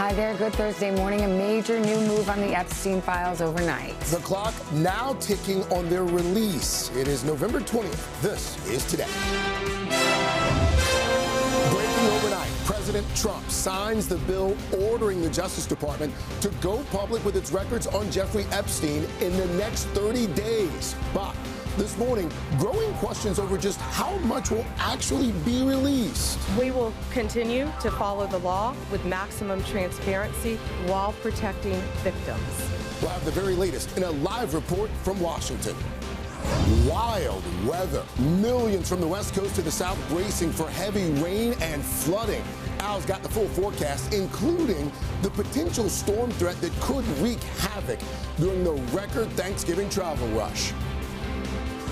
Hi there. Good Thursday morning. A major new move on the Epstein files overnight. The clock now ticking on their release. It is November 20th. This is Today. Breaking overnight, President Trump signs the bill ordering the Justice Department to go public with its records on Jeffrey Epstein in the next 30 days. But this morning, growing questions over just how much will actually be released. We will continue to follow the law with maximum transparency while protecting victims. We'll have the very latest in a live report from Washington. Wild weather. Millions from the West Coast to the South bracing for heavy rain and flooding. Al's got the full forecast, including the potential storm threat that could wreak havoc during the record Thanksgiving travel rush.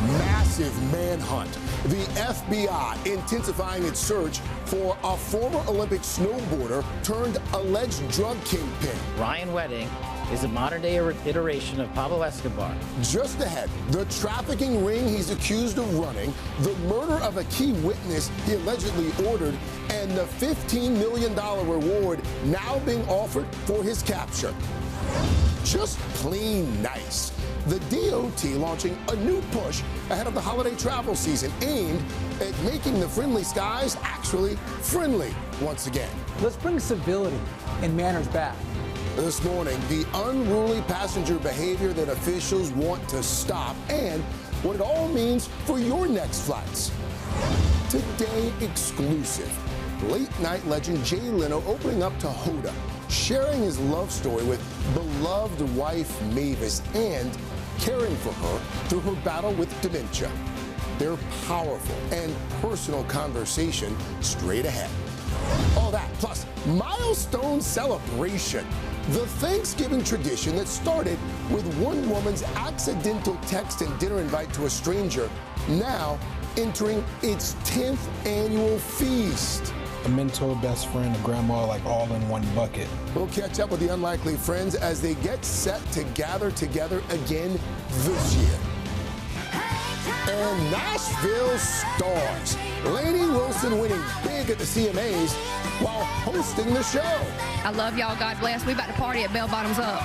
Massive manhunt. The FBI intensifying its search for a former Olympic snowboarder turned alleged drug kingpin. Ryan Wedding is a modern-day iteration of Pablo Escobar. Just ahead, the trafficking ring he's accused of running, the murder of a key witness he allegedly ordered, and the $15 million reward now being offered for his capture. Just plain nice. The DOT launching a new push ahead of the holiday travel season aimed at making the friendly skies actually friendly once again. Let's bring civility and manners back. This morning, the unruly passenger behavior that officials want to stop and what it all means for your next flights. Today exclusive. Late night legend Jay Leno opening up to Hoda, sharing his love story with beloved wife Mavis and caring for her through her battle with dementia. Their powerful and personal conversation straight ahead. All that, plus milestone celebration. The Thanksgiving tradition that started with one woman's accidental text and dinner invite to a stranger, now entering its 10th annual feast. A mentor, best friend, a grandma, like all in one bucket. We'll catch up with the unlikely friends as they get set to gather together again this year. And Nashville stars. Lainey Wilson winning big at the CMAs while hosting the show. I love y'all. God bless. We about to party at Bell Bottoms Up.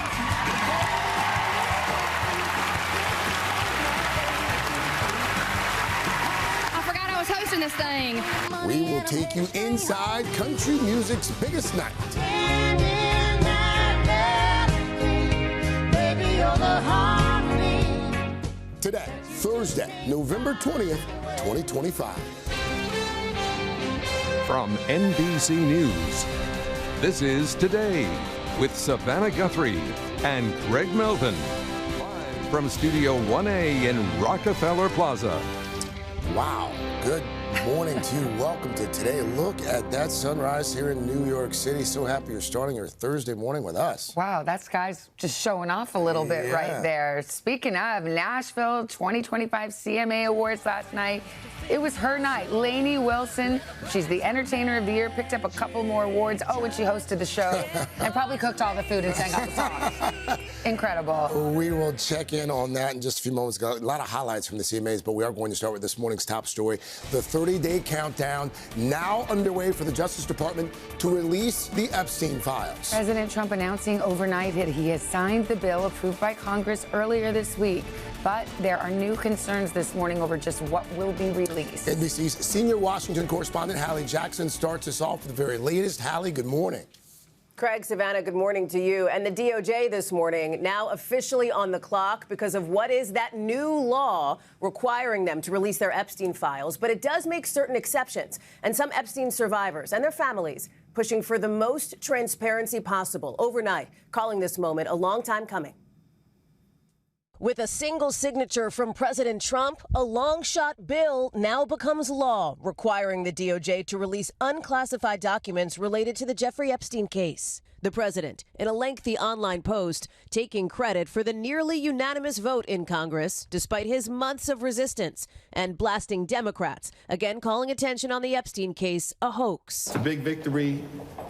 Hosting this thing. We will take you inside country music's biggest night. Today, Thursday, November 20th, 2025. From NBC News, this is Today with Savannah Guthrie and Greg Melvin. Live from Studio 1A in Rockefeller Plaza. Wow. Good morning to you. Welcome to Today. Look at that sunrise here in New York City. So happy you're starting your Thursday morning with us. Wow, that sky's just showing off a little bit right there. Speaking of Nashville 2025 CMA Awards last night, it was her night. Lainey Wilson, she's the Entertainer of the Year, picked up a couple more awards. Oh, and she hosted the show and probably cooked all the food and sang all the songs. Incredible. We will check in on that in just a few moments. Got a lot of highlights from the CMAs, but we are going to start with this morning's top story. The 30-day countdown now underway for the Justice Department to release the Epstein files. President Trump announcing overnight that he has signed the bill approved by Congress earlier this week. But there are new concerns this morning over just what will be released. NBC's senior Washington correspondent Hallie Jackson starts us off with the very latest. Hallie, good morning. Craig, Savannah, good morning to you. And the DOJ this morning now officially on the clock because of what is that new law requiring them to release their Epstein files. But it does make certain exceptions. And some Epstein survivors and their families pushing for the most transparency possible overnight, calling this moment a long time coming. With a single signature from President Trump, a long-shot bill now becomes law, requiring the DOJ to release unclassified documents related to the Jeffrey Epstein case. The president, in a lengthy online post, taking credit for the nearly unanimous vote in Congress, despite his months of resistance, and blasting Democrats, again calling attention on the Epstein case a hoax. It's a big victory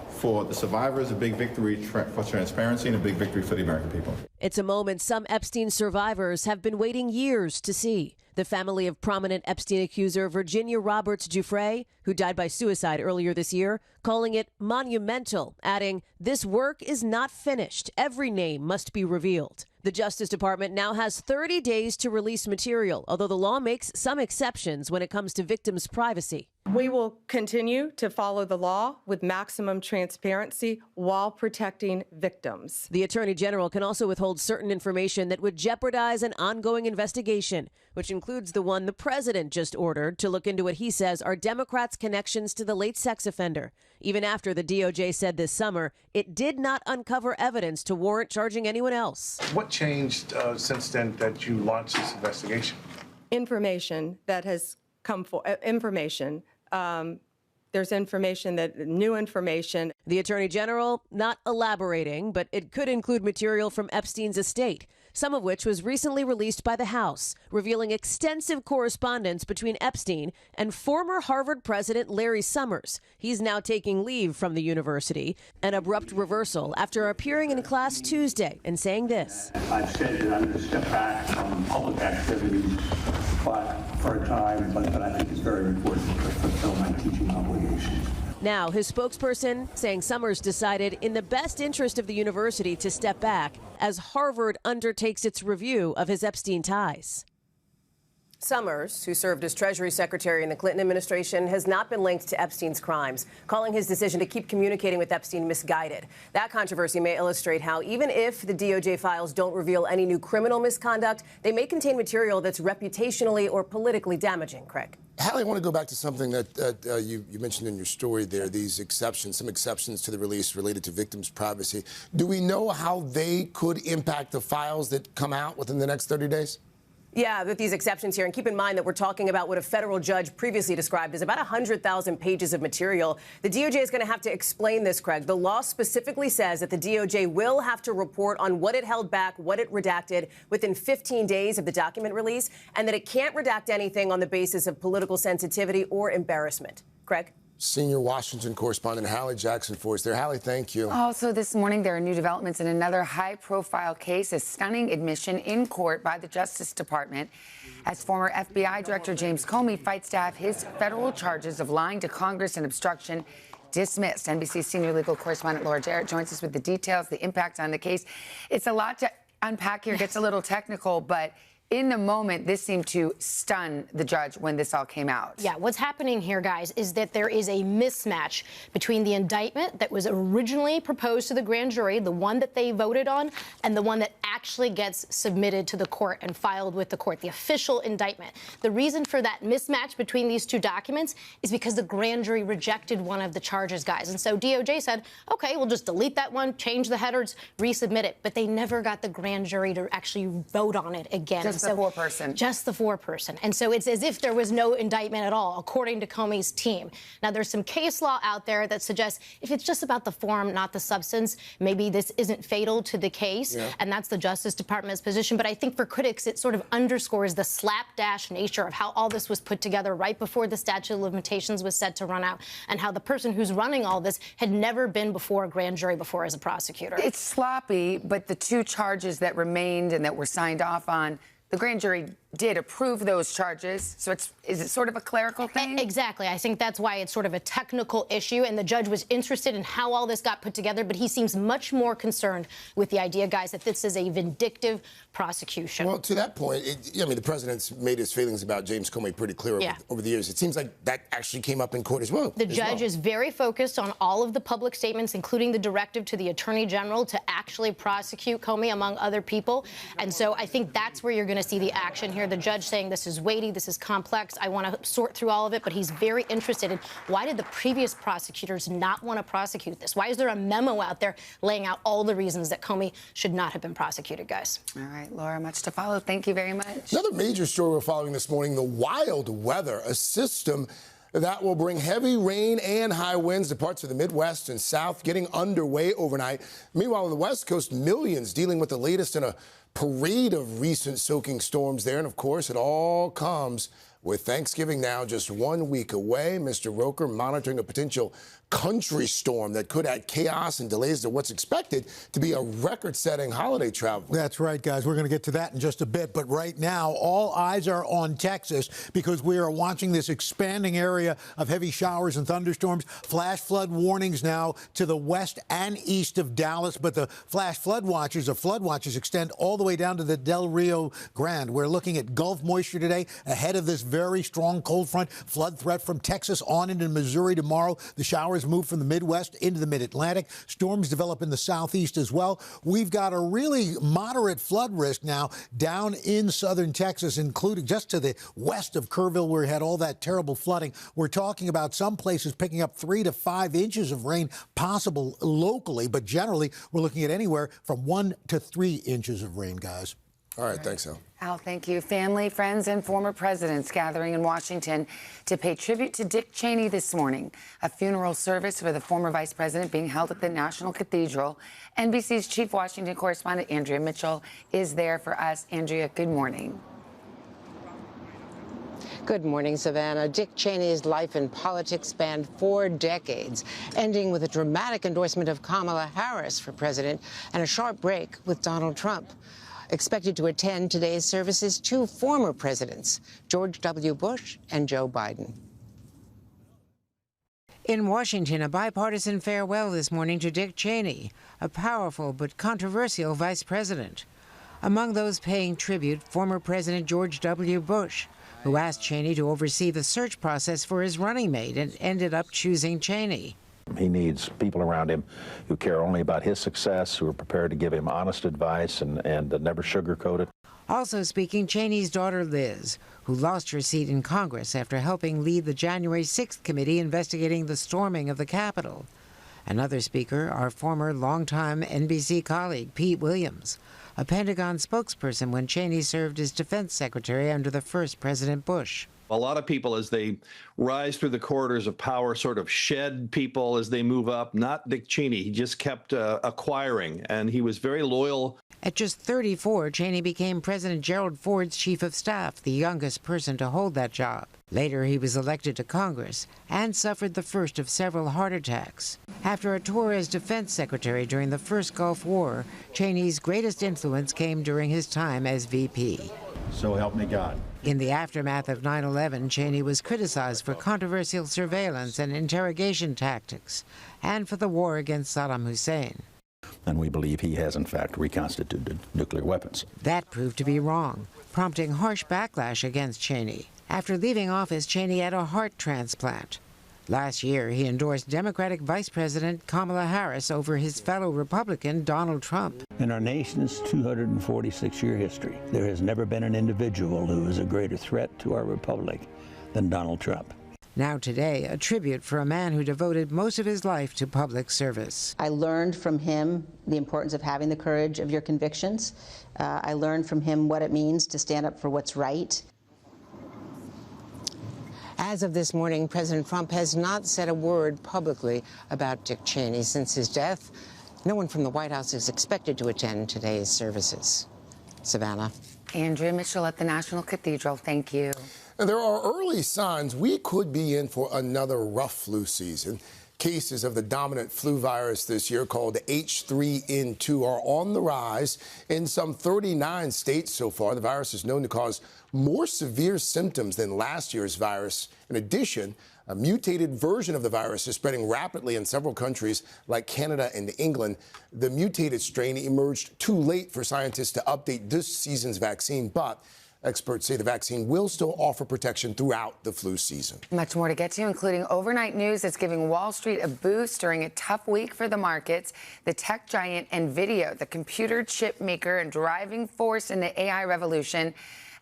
for the survivors, a big victory for transparency, and a big victory for the American people. It's a moment some Epstein survivors have been waiting years to see. The family of prominent Epstein accuser Virginia Roberts Giuffre, who died by suicide earlier this year, calling it monumental, adding, "This work is not finished. Every name must be revealed." The Justice Department now has 30 days to release material, although the law makes some exceptions when it comes to victims' privacy. We will continue to follow the law with maximum transparency while protecting victims. The Attorney General can also withhold certain information that would jeopardize an ongoing investigation, which includes the one the president just ordered to look into what he says are Democrats' connections to the late sex offender. Even after the DOJ said this summer it did not uncover evidence to warrant charging anyone else. What changed since then that you launched this investigation? Information that has come for information. There's new information. The Attorney General not elaborating, but it could include material from Epstein's estate, some of which was recently released by the House, revealing extensive correspondence between Epstein and former Harvard president Larry Summers. He's now taking leave from the university, an abrupt reversal after appearing in class Tuesday and saying this. I've said that I'm going to step back from public activities for a time, but I think it's very important to fulfill my teaching obligations. Now, his spokesperson saying Summers decided in the best interest of the university to step back as Harvard undertakes its review of his Epstein ties. Summers, who served as Treasury Secretary in the Clinton administration, has not been linked to Epstein's crimes, calling his decision to keep communicating with Epstein misguided. That controversy may illustrate how even if the DOJ files don't reveal any new criminal misconduct, they may contain material that's reputationally or politically damaging. Craig. Hallie, I want to go back to something that you mentioned in your story there, these exceptions, some exceptions to the release related to victims' privacy. Do we know how they could impact the files that come out within the next 30 days? Yeah, with these exceptions here. And keep in mind that we're talking about what a federal judge previously described as about 100,000 pages of material. The DOJ is going to have to explain this, Craig. The law specifically says that the DOJ will have to report on what it held back, what it redacted within 15 days of the document release, and that it can't redact anything on the basis of political sensitivity or embarrassment. Craig? Senior Washington correspondent Hallie Jackson for us there. Hallie, thank you. Also this morning, there are new developments in another high-profile case, a stunning admission in court by the Justice Department as former FBI Director James Comey fights to have his federal charges of lying to Congress and obstruction dismissed. NBC senior legal correspondent Laura Jarrett joins us with the details, the impact on the case. It's a lot to unpack here. It gets a little technical, but in the moment, this seemed to stun the judge when this all came out. Yeah, what's happening here, guys, is that there is a mismatch between the indictment that was originally proposed to the grand jury, the one that they voted on, and the one that actually gets submitted to the court and filed with the court, the official indictment. The reason for that mismatch between these two documents is because the grand jury rejected one of the charges, guys. And so DOJ said, OK, we'll just delete that one, change the headers, resubmit it. But they never got the grand jury to actually vote on it again. Just the four-person. Just the four-person. And so it's as if there was no indictment at all, according to Comey's team. Now, there's some case law out there that suggests if it's just about the form, not the substance, maybe this isn't fatal to the case. Yeah. And that's the Justice Department's position. But I think for critics, it sort of underscores the slapdash nature of how all this was put together right before the statute of limitations was set to run out, and how the person who's running all this had never been before a grand jury before as a prosecutor. It's sloppy, but the two charges that remained and that were signed off on, the grand jury did approve those charges. So is it sort of a clerical thing? Exactly. I think that's why it's sort of a technical issue. And the judge was interested in how all this got put together. But he seems much more concerned with the idea, guys, that this is a vindictive prosecution. Well, to that point, the president's made his feelings about James Comey pretty clear over the years. It seems like that actually came up in court as well. The judge is very focused on all of the public statements, including the directive to the attorney general to actually prosecute Comey, among other people. And so I think that's where you're going to see the action here. The judge saying this is weighty, this is complex, I want to sort through all of it, but he's very interested in why did the previous prosecutors not want to prosecute this? Why is there a memo out there laying out all the reasons that Comey should not have been prosecuted, guys? All right, Laura, much to follow. Thank you very much. Another major story we're following this morning, the wild weather, a system that will bring heavy rain and high winds to parts of the Midwest and South getting underway overnight. Meanwhile, on the West Coast, millions dealing with the latest in a parade of recent soaking storms there. And, of course, it all comes with Thanksgiving now just 1 week away. Mr. Roker monitoring a potential country storm that could add chaos and delays to what's expected to be a record-setting holiday travel. That's right, guys. We're going to get to that in just a bit. But right now, all eyes are on Texas because we are watching this expanding area of heavy showers and thunderstorms. Flash flood warnings now to the west and east of Dallas. But the flash flood watches extend all the way down to the Del Rio Grande. We're looking at Gulf moisture today ahead of this very strong cold front. Flood threat from Texas on into Missouri tomorrow. The showers move from the Midwest into the Mid-Atlantic. Storms develop in the southeast as well. We've got a really moderate flood risk now down in southern Texas, including just to the west of Kerrville, where we had all that terrible flooding. We're talking about some places picking up 3 to 5 inches of rain possible locally, but generally we're looking at anywhere from 1 to 3 inches of rain, guys. All right, thanks, Al. Al, thank you. Family, friends, and former presidents gathering in Washington to pay tribute to Dick Cheney this morning. A funeral service for the former vice president being held at the National Cathedral. NBC's chief Washington correspondent, Andrea Mitchell, is there for us. Andrea, good morning. Good morning, Savannah. Dick Cheney's life in politics spanned 4 decades, ending with a dramatic endorsement of Kamala Harris for president and a sharp break with Donald Trump. Expected to attend today's services 2 former presidents, George W. Bush and Joe Biden. In Washington, a bipartisan farewell this morning to Dick Cheney, a powerful but controversial vice president. Among those paying tribute, former President George W. Bush, who asked Cheney to oversee the search process for his running mate and ended up choosing Cheney. He needs people around him who care only about his success, who are prepared to give him honest advice and never sugarcoat it. Also speaking, Cheney's daughter Liz, who lost her seat in Congress after helping lead the January 6th committee investigating the storming of the Capitol. Another speaker, our former longtime NBC colleague, Pete Williams, a Pentagon spokesperson when Cheney served as defense secretary under the first President Bush. A lot of people, as they rise through the corridors of power, sort of shed people as they move up. Not Dick Cheney. He just kept acquiring, and he was very loyal. At just 34, Cheney became President Gerald Ford's chief of staff, the youngest person to hold that job. Later, he was elected to Congress and suffered the first of several heart attacks. After a tour as defense secretary during the first Gulf War, Cheney's greatest influence came during his time as VP. So help me God. In the aftermath of 9/11, Cheney was criticized for controversial surveillance and interrogation tactics, and for the war against Saddam Hussein. And we believe he has, in fact, reconstituted nuclear weapons. That proved to be wrong, prompting harsh backlash against Cheney. After leaving office, Cheney had a heart transplant. Last year, he endorsed Democratic Vice President Kamala Harris over his fellow Republican Donald Trump. In our nation's 246-year history, there has never been an individual who is a greater threat to our republic than Donald Trump. Now today, a tribute for a man who devoted most of his life to public service. I learned from him the importance of having the courage of your convictions. I learned from him what it means to stand up for what's right. As of this morning, President Trump has not said a word publicly about Dick Cheney since his death. No one from the White House is expected to attend today's services. Savannah. Andrea Mitchell at the National Cathedral. Thank you. And there are early signs we could be in for another rough flu season. Cases of the dominant flu virus this year, called H3N2, are on the rise in some 39 states so far. The virus is known to cause more severe symptoms than last year's virus. In addition, a mutated version of the virus is spreading rapidly in several countries like Canada and England. The mutated strain emerged too late for scientists to update this season's vaccine, but experts say the vaccine will still offer protection throughout the flu season. Much more to get to, including overnight news that's giving Wall Street a boost during a tough week for the markets. The tech giant NVIDIA, the computer chip maker and driving force in the AI revolution,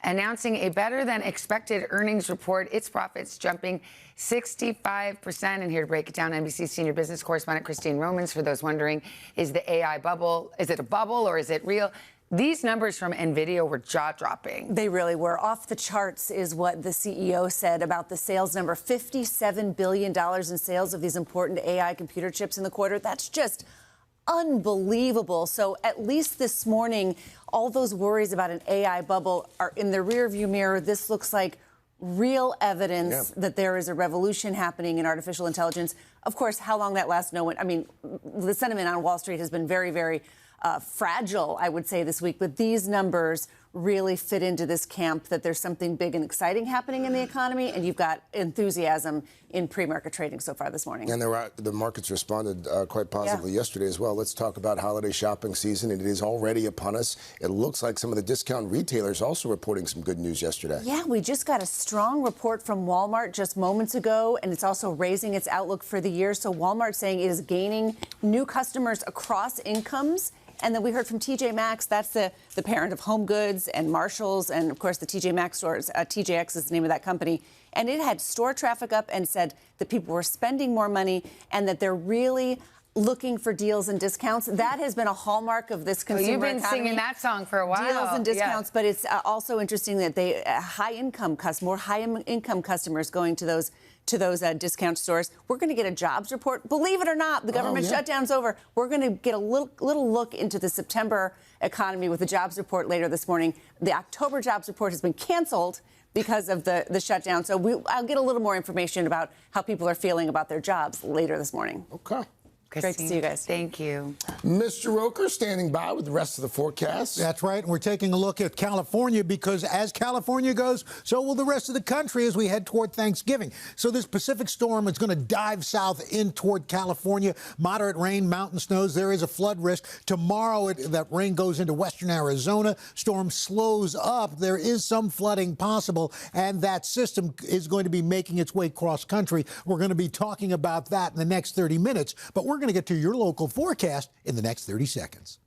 announcing a better-than-expected earnings report, its profits jumping 65%. And here to break it down, NBC senior business correspondent Christine Romans. For those wondering, is the AI bubble, is it a bubble or is it real? These numbers from NVIDIA were jaw-dropping. They really were. Off the charts is what the CEO said about the sales number. $57 billion in sales of these important AI computer chips in the quarter. That's just unbelievable. So at least this morning, all those worries about an AI bubble are in the rearview mirror. This looks like real evidence that there is a revolution happening in artificial intelligence. Of course, how long that lasts, no one. I mean, the sentiment on Wall Street has been very, very fragile, I would say, this week. But these numbers really fit into this camp that there's something big and exciting happening in the economy, and you've got enthusiasm in pre-market trading so far this morning. And the markets responded quite positively yesterday as well. Let's talk about holiday shopping season. It is already upon us. It looks like some of the discount retailers also reporting some good news yesterday. Yeah, we just got a strong report from Walmart just moments ago, and it's also raising its outlook for the year. So Walmart saying it is gaining new customers across incomes. And then we heard from TJ Maxx, that's the parent of Home Goods and Marshalls, and of course the TJ Maxx stores. TJX is the name of that company. And it had store traffic up and said that people were spending more money and that they're really looking for deals and discounts. That has been a hallmark of this consumer You've been economy. singing that song for a while. Deals and discounts, but it's also interesting that more high-income customers going to those discount stores. We're going to get a jobs report. Believe it or not, the government shutdown's over. We're going to get a little look into the September economy with the jobs report later this morning. The October jobs report has been canceled because of the shutdown. So I'll get a little more information about how people are feeling about their jobs later this morning. Okay. Great to see you guys. Thank you. Mr. Roker standing by with the rest of the forecast. That's right. And we're taking a look at California because as California goes, so will the rest of the country as we head toward Thanksgiving. So this Pacific storm is going to dive south in toward California. Moderate rain, mountain snows. There is a flood risk. Tomorrow, that rain goes into western Arizona. Storm slows up. There is some flooding possible, and that system is going to be making its way cross country. We're going to be talking about that in the next 30 minutes, but we're going to get to your local forecast in the next 30 seconds.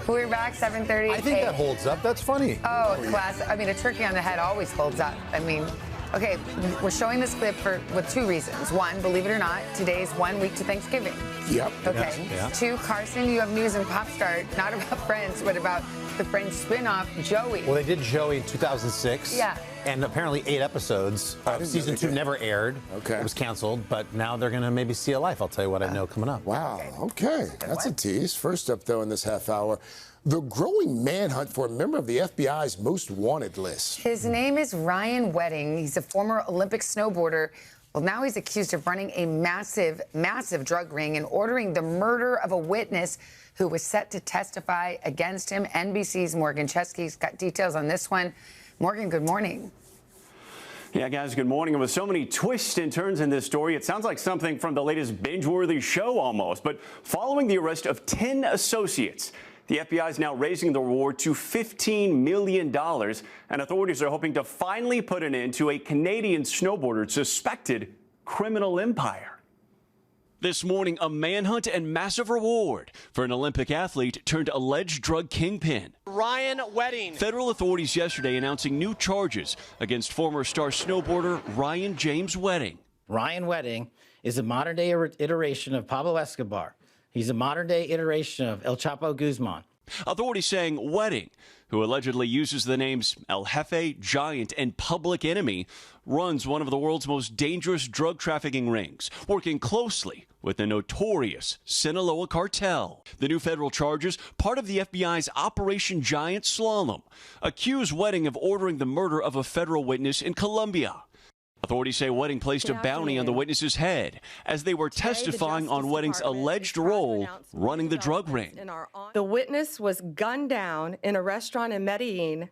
We're back, 7:30. I think that holds up. That's funny. Oh, class. I mean, a turkey on the head always holds up. I mean, okay, we're showing this clip with two reasons. One, believe it or not, today's 1 week to Thanksgiving. Yep. Okay. Yeah. Two, Carson, you have news in Pop Start, not about Friends, but about the Friends spinoff, Joey. Well, they did Joey in 2006. Yeah. And apparently 8 episodes. Season 2 never aired. Okay. It was canceled, but now they're going to maybe see a life. I'll tell you what I know coming up. Wow. Okay. That's a tease. First up, though, in this half hour, the growing manhunt for a member of the FBI's most wanted list. His name is Ryan Wedding. He's a former Olympic snowboarder. Well, now he's accused of running a massive, massive drug ring and ordering the murder of a witness who was set to testify against him. NBC's Morgan Chesky's got details on this one. Morgan, good morning. Yeah, guys, good morning. And with so many twists and turns in this story, it sounds like something from the latest binge-worthy show almost. But following the arrest of 10 associates, the FBI is now raising the reward to $15 million, and authorities are hoping to finally put an end to a Canadian snowboarder's suspected criminal empire. This morning, a manhunt and massive reward for an Olympic athlete turned alleged drug kingpin. Ryan Wedding. Federal authorities yesterday announcing new charges against former star snowboarder Ryan James Wedding. Ryan Wedding is a modern-day iteration of Pablo Escobar. He's a modern-day iteration of El Chapo Guzman. Authorities saying Wedding, who allegedly uses the names El Jefe, Giant, and Public Enemy, runs one of the world's most dangerous drug trafficking rings, working closely with the notorious Sinaloa cartel. The new federal charges, part of the FBI's Operation Giant Slalom, accuse Wedding of ordering the murder of a federal witness in Colombia. Authorities say Wedding placed a bounty on the witness's head as they were testifying on Wedding's alleged role running the drug ring. The witness was gunned down in a restaurant in Medellin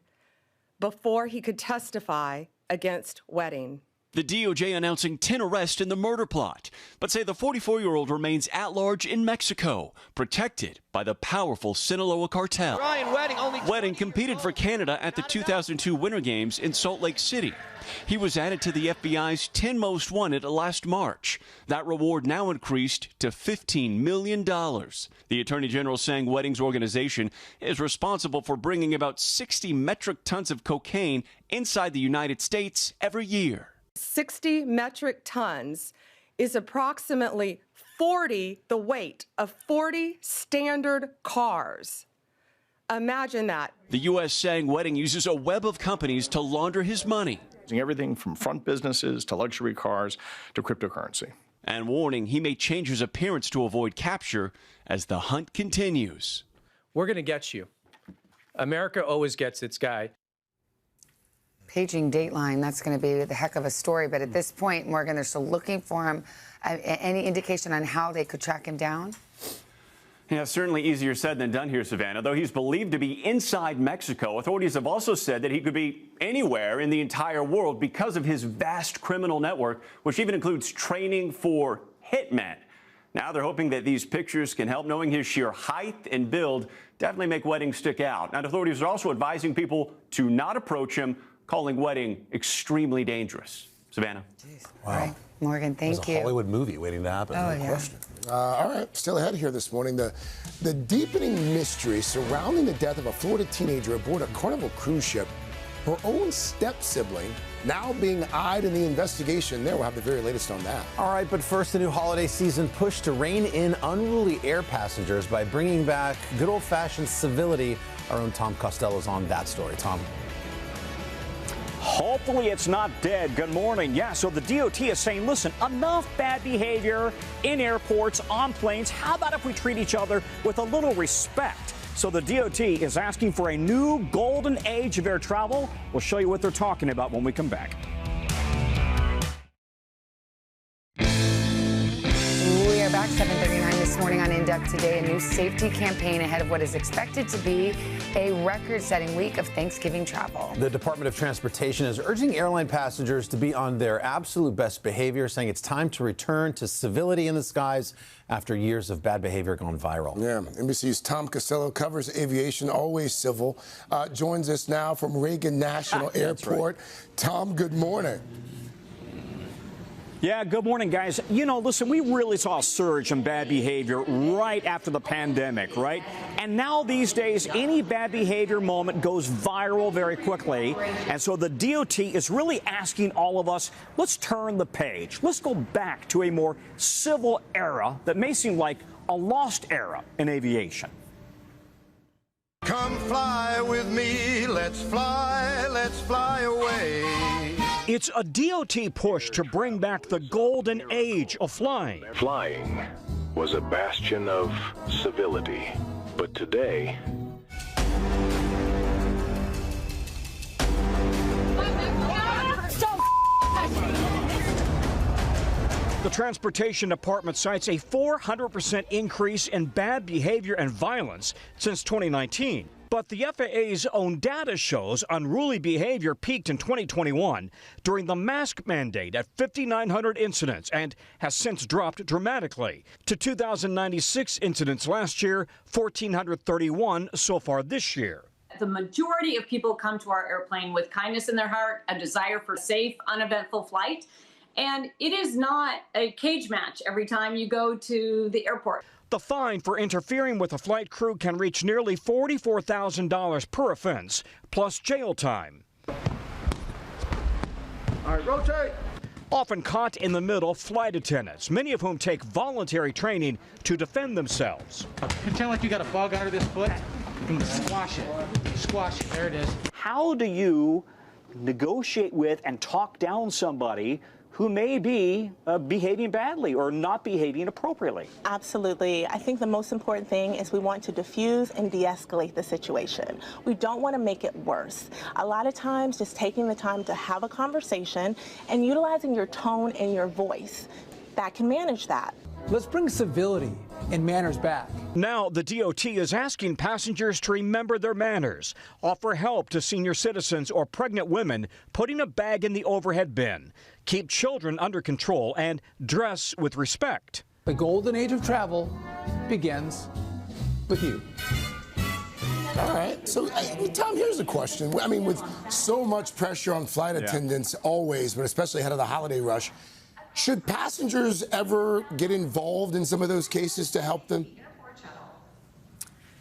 before he could testify against Wedding. The DOJ announcing 10 arrests in the murder plot, but say the 44-year-old remains at large in Mexico, protected by the powerful Sinaloa cartel. Wedding competed for Canada at the 2002 Winter Games in Salt Lake City. He was added to the FBI's 10 most wanted last March. That reward now increased to $15 million. The Attorney General saying Wedding's organization is responsible for bringing about 60 metric tons of cocaine inside the United States every year. 60 metric tons is approximately the weight of 40 standard cars. Imagine that. The U.S. saying Wedding uses a web of companies to launder his money. Everything from front businesses to luxury cars to cryptocurrency. And warning he may change his appearance to avoid capture as the hunt continues. We're going to get you. America always gets its guy. Paging Dateline, that's going to be the heck of a story. But at this point, Morgan, they're still looking for him. Any indication on how they could track him down? Yeah, certainly easier said than done here, Savannah. Though he's believed to be inside Mexico, authorities have also said that he could be anywhere in the entire world because of his vast criminal network, which even includes training for hitmen. Now they're hoping that these pictures can help, knowing his sheer height and build definitely make Wedding stick out. Now, authorities are also advising people to not approach him, calling Wedding extremely dangerous. Savannah. Jeez. Wow. Right. Morgan, thank you. A Hollywood movie waiting to happen. Oh, No yeah. question. All right, still ahead here this morning. The deepening mystery surrounding the death of a Florida teenager aboard a Carnival cruise ship. Her own step-sibling now being eyed in the investigation there. We'll have the very latest on that. All right, but first, the new holiday season push to rein in unruly air passengers by bringing back good old-fashioned civility. Our own Tom Costello's on that story. Tom. Hopefully it's not dead. Good morning. Yeah, so the DOT is saying, listen, enough bad behavior in airports, on planes. How about if we treat each other with a little respect? So the DOT is asking for a new golden age of air travel. We'll show you what they're talking about when we come back. We are back 7:39 this morning on Induct Today, a new safety campaign ahead of what is expected to be a record-setting week of Thanksgiving travel. The Department of Transportation is urging airline passengers to be on their absolute best behavior, saying it's time to return to civility in the skies after years of bad behavior gone viral. Yeah, NBC's Tom Costello covers aviation, always civil, joins us now from Reagan National Airport. Right. Tom, good morning. Yeah, good morning, guys. You know, listen, we really saw a surge in bad behavior right after the pandemic, right? And now these days, any bad behavior moment goes viral very quickly. And so the DOT is really asking all of us, let's turn the page. Let's go back to a more civil era that may seem like a lost era in aviation. Come fly with me, let's fly away. It's a DOT push to bring back the golden age of flying. Flying was a bastion of civility, but today, the Transportation Department cites a 400% increase in bad behavior and violence since 2019. But the FAA's own data shows unruly behavior peaked in 2021 during the mask mandate at 5,900 incidents and has since dropped dramatically to 2,096 incidents last year, 1,431 so far this year. The majority of people come to our airplane with kindness in their heart, a desire for safe, uneventful flight. And it is not a cage match every time you go to the airport. The fine for interfering with a flight crew can reach nearly $44,000 per offense, plus jail time. All right, rotate. Often caught in the middle, flight attendants, many of whom take voluntary training to defend themselves. Pretend like you got a bug under this foot and squash it. Squash it. There it is. How do you negotiate with and talk down somebody who may be behaving badly or not behaving appropriately? Absolutely. I think the most important thing is we want to diffuse and de-escalate the situation. We don't want to make it worse. A lot of times, just taking the time to have a conversation and utilizing your tone and your voice, that can manage that. Let's bring civility and manners back. Now, the DOT is asking passengers to remember their manners, offer help to senior citizens or pregnant women putting a bag in the overhead bin, keep children under control, and dress with respect. The golden age of travel begins with you. All right. So, Tom, here's a question. I mean, with so much pressure on flight attendants always, but especially ahead of the holiday rush, should passengers ever get involved in some of those cases to help them?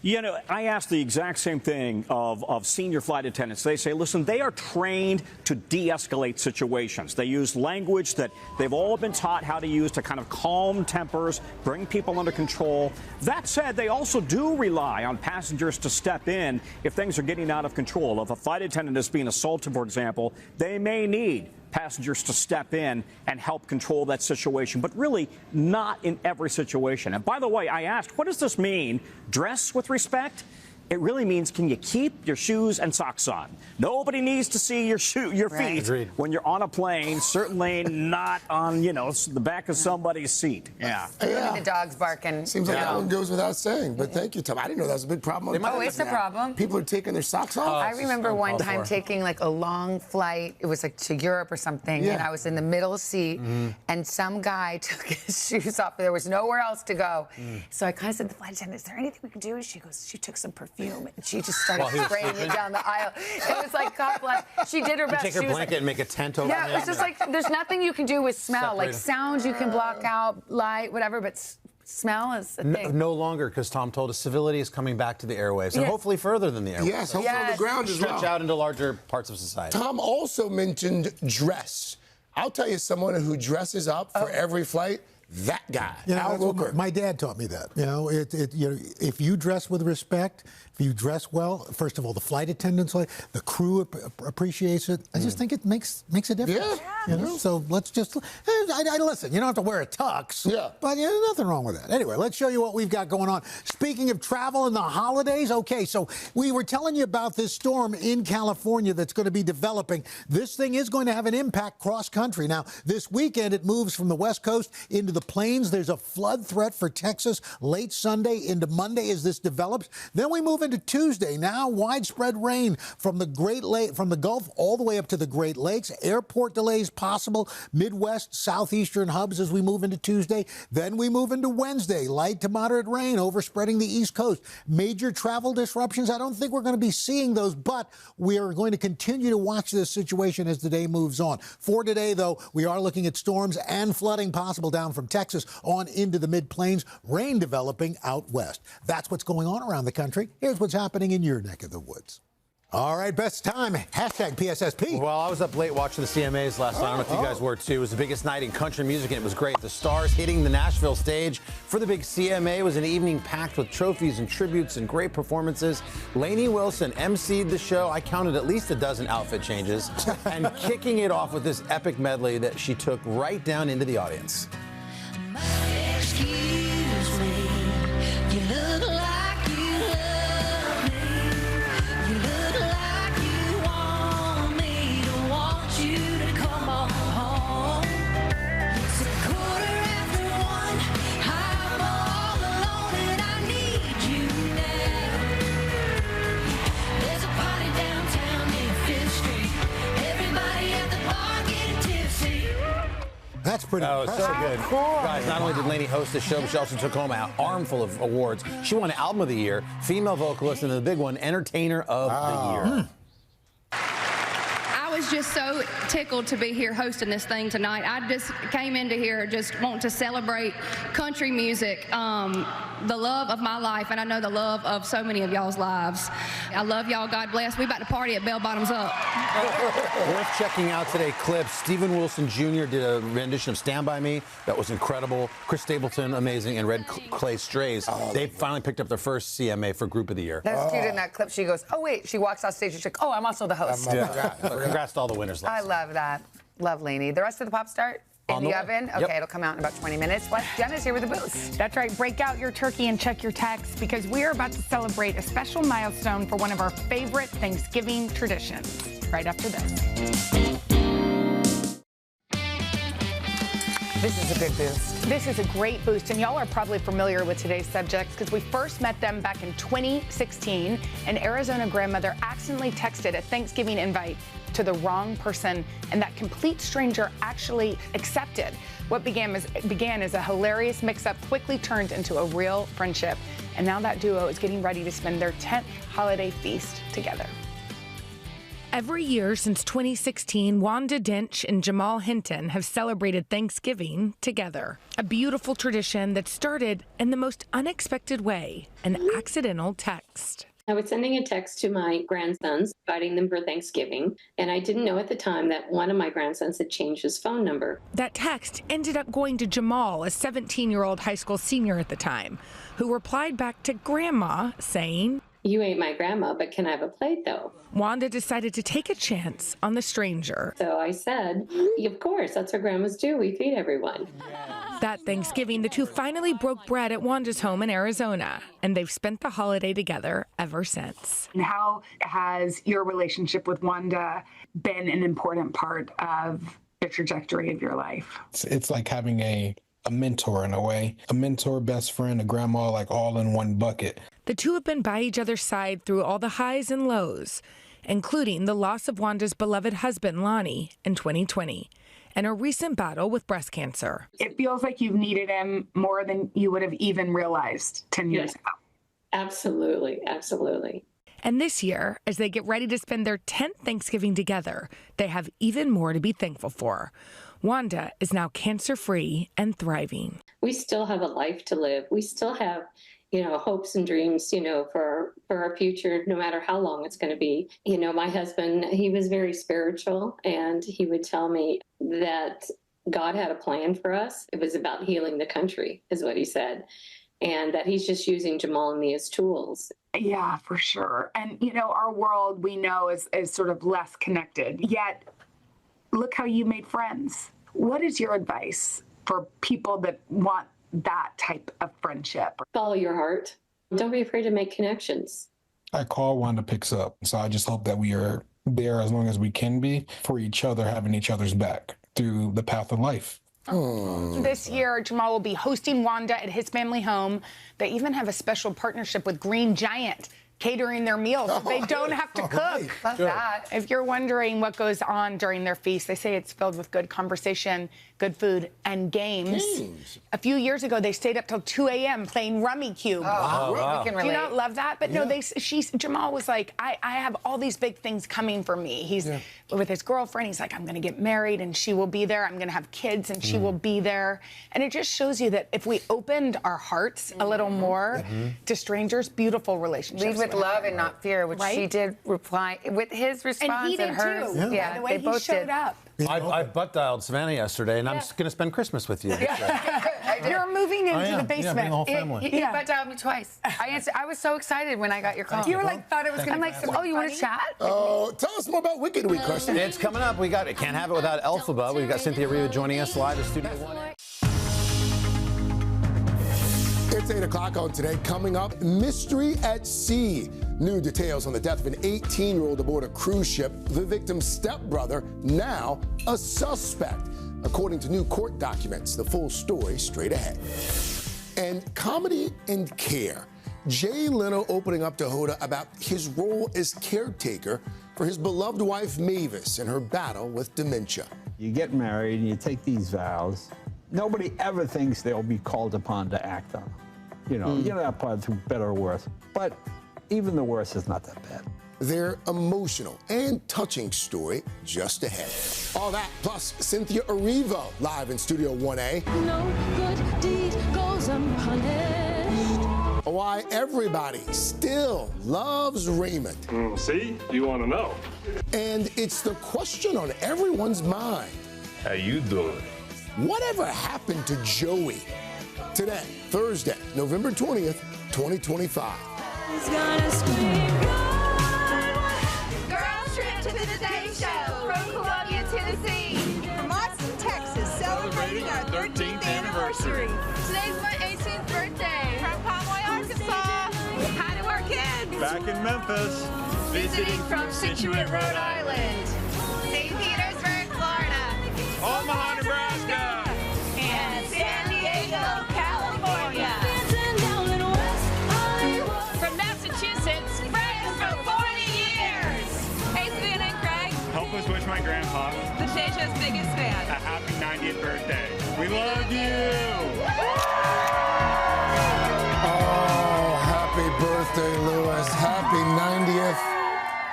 You know, I asked the exact same thing of senior flight attendants. They say, listen, they are trained to de-escalate situations. They use language that they've all been taught how to use to kind of calm tempers, bring people under control. That said, they also do rely on passengers to step in if things are getting out of control. If a flight attendant is being assaulted, for example, they may need passengers to step in and help control that situation, but really not in every situation. And by the way, I asked, what does this mean? Dress with respect? It really means, can you keep your shoes and socks on? Nobody needs to see your feet Agreed. when you're on a plane, certainly not on, the back of somebody's seat. Yeah. The dog's barking. Seems like that one goes without saying, but thank you, Tom. I didn't know that was a big problem. Oh, it's a problem. People are taking their socks off. I remember one time taking like a long flight. It was like to Europe or something, and I was in the middle seat, and some guy took his shoes off. There was nowhere else to go. So I kind of said to the flight attendant, is there anything we can do? She goes, she took some perfume, and she just started spraying it down the aisle. It was like, God bless. She did her best. Take her blanket and make a tent over Yeah, it's just like, there's nothing you can do with smell. Like sounds you can block out, light, whatever, but smell is a thing. No longer, because Tom told us civility is coming back to the airwaves, and hopefully further than the airwaves. Yes, hopefully on the ground as well. Stretch out into larger parts of society. Tom also mentioned dress. I'll tell you someone who dresses up for every flight. That guy, Al Roker. My dad taught me that. If you dress with respect, if you dress well, first of all, the flight attendants, the crew appreciates it. I just think it makes a difference. Yeah. So let's just listen. You don't have to wear a tux. Yeah. But there's nothing wrong with that. Anyway, let's show you what we've got going on. Speaking of travel and the holidays, okay, so we were telling you about this storm in California that's going to be developing. This thing is going to have an impact cross country. Now, this weekend it moves from the West Coast into the plains. There's a flood threat for Texas late Sunday into Monday as this develops. Then we move into Tuesday. Now widespread rain from the Gulf all the way up to the Great Lakes. Airport delays possible. Midwest, southeastern hubs as we move into Tuesday. Then we move into Wednesday. Light to moderate rain overspreading the East Coast. Major travel disruptions. I don't think we're going to be seeing those, but we are going to continue to watch this situation as the day moves on. For today, though, we are looking at storms and flooding possible down from Texas on into the mid-plains, rain developing out west. That's what's going on around the country. Here's what's happening in your neck of the woods. All right, best time, hashtag PSSP. Well, I was up late watching the CMAs last night. I don't know if you guys were, too. It was the biggest night in country music, and it was great. The stars hitting the Nashville stage for the big CMA. It was an evening packed with trophies and tributes and great performances. Lainey Wilson emceed the show. I counted at least a dozen outfit changes. And kicking it off with this epic medley that she took right down into the audience. Excuse me, you look like you love me. You look like you want me to want you to come on home. It's 1:15. I'm all alone and I need you now. There's a party downtown near 5th Street. Everybody at the bar getting tipsy. That's pretty impressive. So good. Guys, not only did Lainey host the show, but she also took home an armful of awards. She won Album of the Year, Female Vocalist, and the big one, Entertainer of the Year. I was just so tickled to be here hosting this thing tonight. I just came into here just wanting to celebrate country music, the love of my life, and I know the love of so many of y'all's lives. I love y'all. God bless. We about to party at Bell Bottoms Up. Worth checking out today clips. Stephen Wilson Jr. did a rendition of Stand By Me. That was incredible. Chris Stapleton, amazing, and Red Clay Strays. They finally picked up their first CMA for Group of the Year. That's cute in that clip. She goes, oh, wait. She walks off stage and she's like, oh, I'm also the host. Congrats to all the winners last I love that. Love Lainey. The rest of the pop start? In the oven? Okay, it'll come out in about 20 minutes. What? Jenna's here with the boost. That's right. Break out your turkey and check your text because we are about to celebrate a special milestone for one of our favorite Thanksgiving traditions. Right after this. This is a good boost. This is a great boost, and y'all are probably familiar with today's subjects because we first met them back in 2016. An Arizona grandmother accidentally texted a Thanksgiving invite to the wrong person, and that complete stranger actually accepted. What began as a hilarious mix-up quickly turned into a real friendship, and now that duo is getting ready to spend their 10th holiday feast together. Every year since 2016, Wanda Dench and Jamal Hinton have celebrated Thanksgiving together. A beautiful tradition that started in the most unexpected way, an accidental text. I was sending a text to my grandsons, inviting them for Thanksgiving, and I didn't know at the time that one of my grandsons had changed his phone number. That text ended up going to Jamal, a 17-year-old high school senior at the time, who replied back to Grandma saying, "You ain't my grandma, but can I have a plate, though?" Wanda decided to take a chance on the stranger. So I said, "Of course, that's what grandmas do. We feed everyone." That Thanksgiving, the two finally broke bread at Wanda's home in Arizona, and they've spent the holiday together ever since. And how has your relationship with Wanda been an important part of the trajectory of your life? It's like having a mentor in a way, a mentor, best friend, a grandma, like all in one bucket. The two have been by each other's side through all the highs and lows, including the loss of Wanda's beloved husband, Lonnie, in 2020, and a recent battle with breast cancer. It feels like you've needed him more than you would have even realized 10 years ago. Absolutely, absolutely. And this year, as they get ready to spend their 10th Thanksgiving together, they have even more to be thankful for. Wanda is now cancer-free and thriving. We still have a life to live. We still have, hopes and dreams, for our future, no matter how long it's going to be. My husband, he was very spiritual, and he would tell me that God had a plan for us. It was about healing the country, is what he said. And that he's just using Jamal and me as tools. Yeah, for sure. And, our world we know is sort of less connected. Yet, look how you made friends. What is your advice for people that want that type of friendship? Follow your heart. Don't be afraid to make connections. I call, Wanda picks up. So I just hope that we are there as long as we can be for each other, having each other's back through the path of life. This year, Jamal will be hosting Wanda at his family home. They even have a special partnership with Green Giant, catering their meals so they don't have to cook. Love that. If you're wondering what goes on during their feast, they say it's filled with good conversation, good food, and games. A few years ago, they stayed up till 2 a.m. playing Rummy Cube. We can relate. Do you not love that? But no, Jamal was like, I have all these big things coming for me. He's with his girlfriend. He's like, I'm going to get married, and she will be there. I'm going to have kids, and she will be there. And it just shows you that if we opened our hearts a little more to strangers, beautiful relationships. Lead with love and not fear, which she did reply with his response and he did hers. too. Yeah, the way they both he showed did. up. I butt dialed Savannah yesterday, and I'm just going to spend Christmas with you. You're moving into the basement. bring the whole family. He butt dialed me twice. I was so excited when I got your call. You were like, thought it was going to be oh, you want to chat? Oh, tell us more about Wicked Week, Carson. It's coming up. We can't have it without Elphaba. We've got Cynthia Riva joining us live at Studio 1A. It's 8 o'clock on Today. Coming up, mystery at sea. New details on the death of an 18-year-old aboard a cruise ship. The victim's stepbrother, now a suspect, according to new court documents. The full story straight ahead. And comedy and care. Jay Leno opening up to Hoda about his role as caretaker for his beloved wife Mavis in her battle with dementia. You get married and you take these vows. Nobody ever thinks they'll be called upon to act on them. You're not part through better or worse. But even the worst is not that bad. Their emotional and touching story just ahead. All that plus Cynthia Erivo live in Studio 1A. No good deed goes unpunished. Why everybody still loves Raymond. See? You want to know? And it's the question on everyone's mind. How you doing? Whatever happened to Joey? Today, Thursday, November 20th, 2025. He's gonna scream, Girls Trip to the Today Show from Columbia, Tennessee. From Austin, Texas, celebrating our 13th anniversary. Today's my 18th birthday. From Conway, Arkansas. Hi to our kids. Back in Memphis. Visiting from Scituate, Rhode Island. St. Petersburg, Florida. Omaha, Nebraska. And San Diego, California. From Massachusetts, friends for 40 years. Hey, Savannah and Craig. Help us wish my grandpa The Today Show's biggest fan. a happy 90th birthday. We love you. Oh, happy birthday, Lewis. Happy 90th.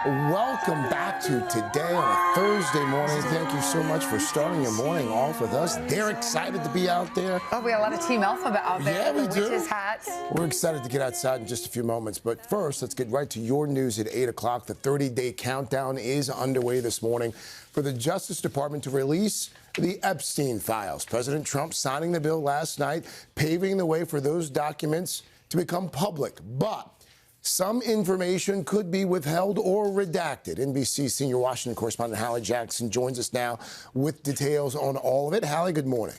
welcome back to Today on a Thursday morning. Thank you so much for starting your morning off with us. They're excited to be out there. Oh, we got a lot of Team Alphabet out there. Yeah, we the do. Witches hats. We're excited to get outside in just a few moments. But first, let's get right to your news at 8 o'clock. The 30-day countdown is underway this morning for the Justice Department to release the Epstein files. President Trump signing the bill last night, paving the way for those documents to become public. But some information could be withheld or redacted. NBC senior Washington correspondent Hallie Jackson joins us now with details on all of it. Hallie, good morning.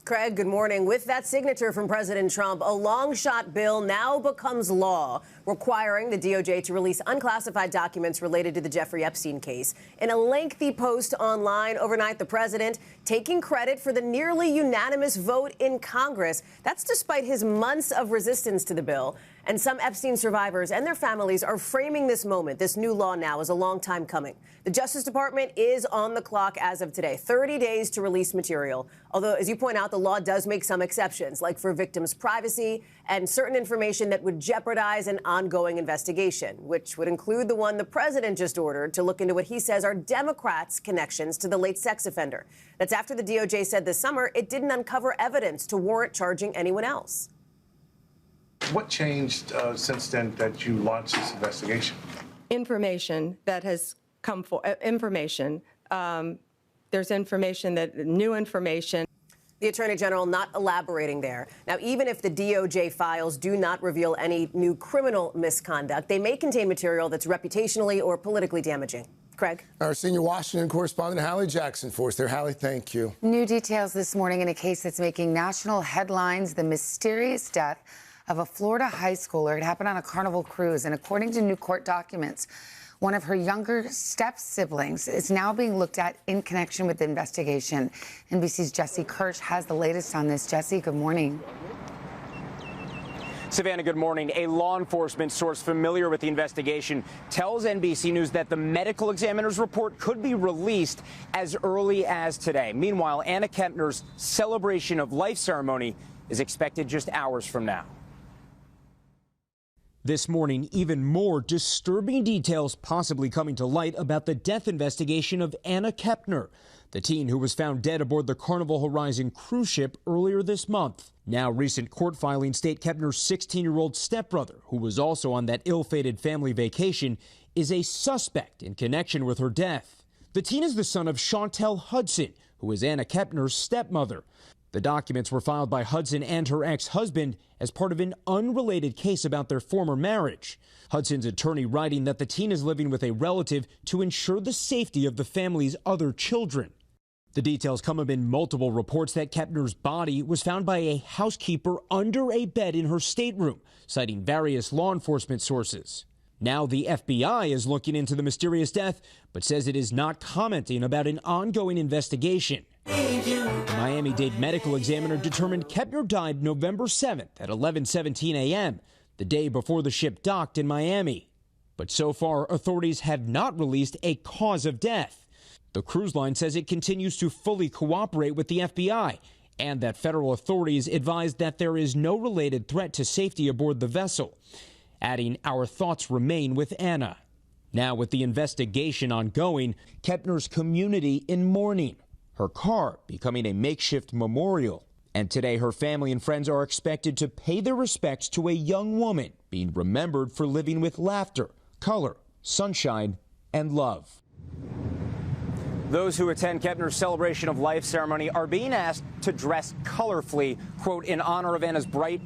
Craig, good morning. With that signature from President Trump, a long-shot bill now becomes law, requiring the DOJ to release unclassified documents related to the Jeffrey Epstein case. In a lengthy post online overnight, the president taking credit for the nearly unanimous vote in Congress. That's despite his months of resistance to the bill. And some Epstein survivors and their families are framing this moment, this new law now, as a long time coming. The Justice Department is on the clock as of today, 30 days to release material. Although, as you point out, the law does make some exceptions, like for victims' privacy and certain information that would jeopardize an ongoing investigation, which would include the one the president just ordered to look into what he says are Democrats' connections to the late sex offender. That's after the DOJ said this summer it didn't uncover evidence to warrant charging anyone else. What changed since then that you launched this investigation? Information that has come for information. There's information new information. The Attorney General not elaborating there. Now, even if the DOJ files do not reveal any new criminal misconduct, they may contain material that's reputationally or politically damaging. Craig? Our senior Washington correspondent Hallie Jackson for us there. Hallie, thank you. New details this morning in a case that's making national headlines, the mysterious death of a Florida high schooler. It happened on a Carnival cruise, and according to new court documents, one of her younger step-siblings is now being looked at in connection with the investigation. NBC's Jesse Kirsch has the latest on this. Jesse, good morning. Savannah, good morning. A law enforcement source familiar with the investigation tells NBC News that the medical examiner's report could be released as early as today. Meanwhile, Anna Kempner's celebration of life ceremony is expected just hours from now. This morning, even more disturbing details possibly coming to light about the death investigation of Anna Kempner, the teen who was found dead aboard the Carnival Horizon cruise ship earlier this month. Now, recent court filings state Kempner's 16-year-old stepbrother, who was also on that ill-fated family vacation, is a suspect in connection with her death. The teen is the son of Chantel Hudson, who is Anna Kempner's stepmother. The documents were filed by Hudson and her ex-husband as part of an unrelated case about their former marriage. Hudson's attorney writing that the teen is living with a relative to ensure the safety of the family's other children. The details come amid multiple reports that Kempner's body was found by a housekeeper under a bed in her stateroom, citing various law enforcement sources. Now the FBI is looking into the mysterious death, but says it is not commenting about an ongoing investigation. The Miami-Dade medical examiner determined Kempner died November 7th at 11:17 a.m., the day before the ship docked in Miami. But so far, authorities have not released a cause of death. The cruise line says it continues to fully cooperate with the FBI and that federal authorities advised that there is no related threat to safety aboard the vessel, adding, "Our thoughts remain with Anna." Now, with the investigation ongoing, Kempner's community in mourning, her car becoming a makeshift memorial. And today, her family and friends are expected to pay their respects to a young woman being remembered for living with laughter, color, sunshine, and love. Those who attend Kempner's celebration of life ceremony are being asked to dress colorfully, quote, in honor of Anna's bright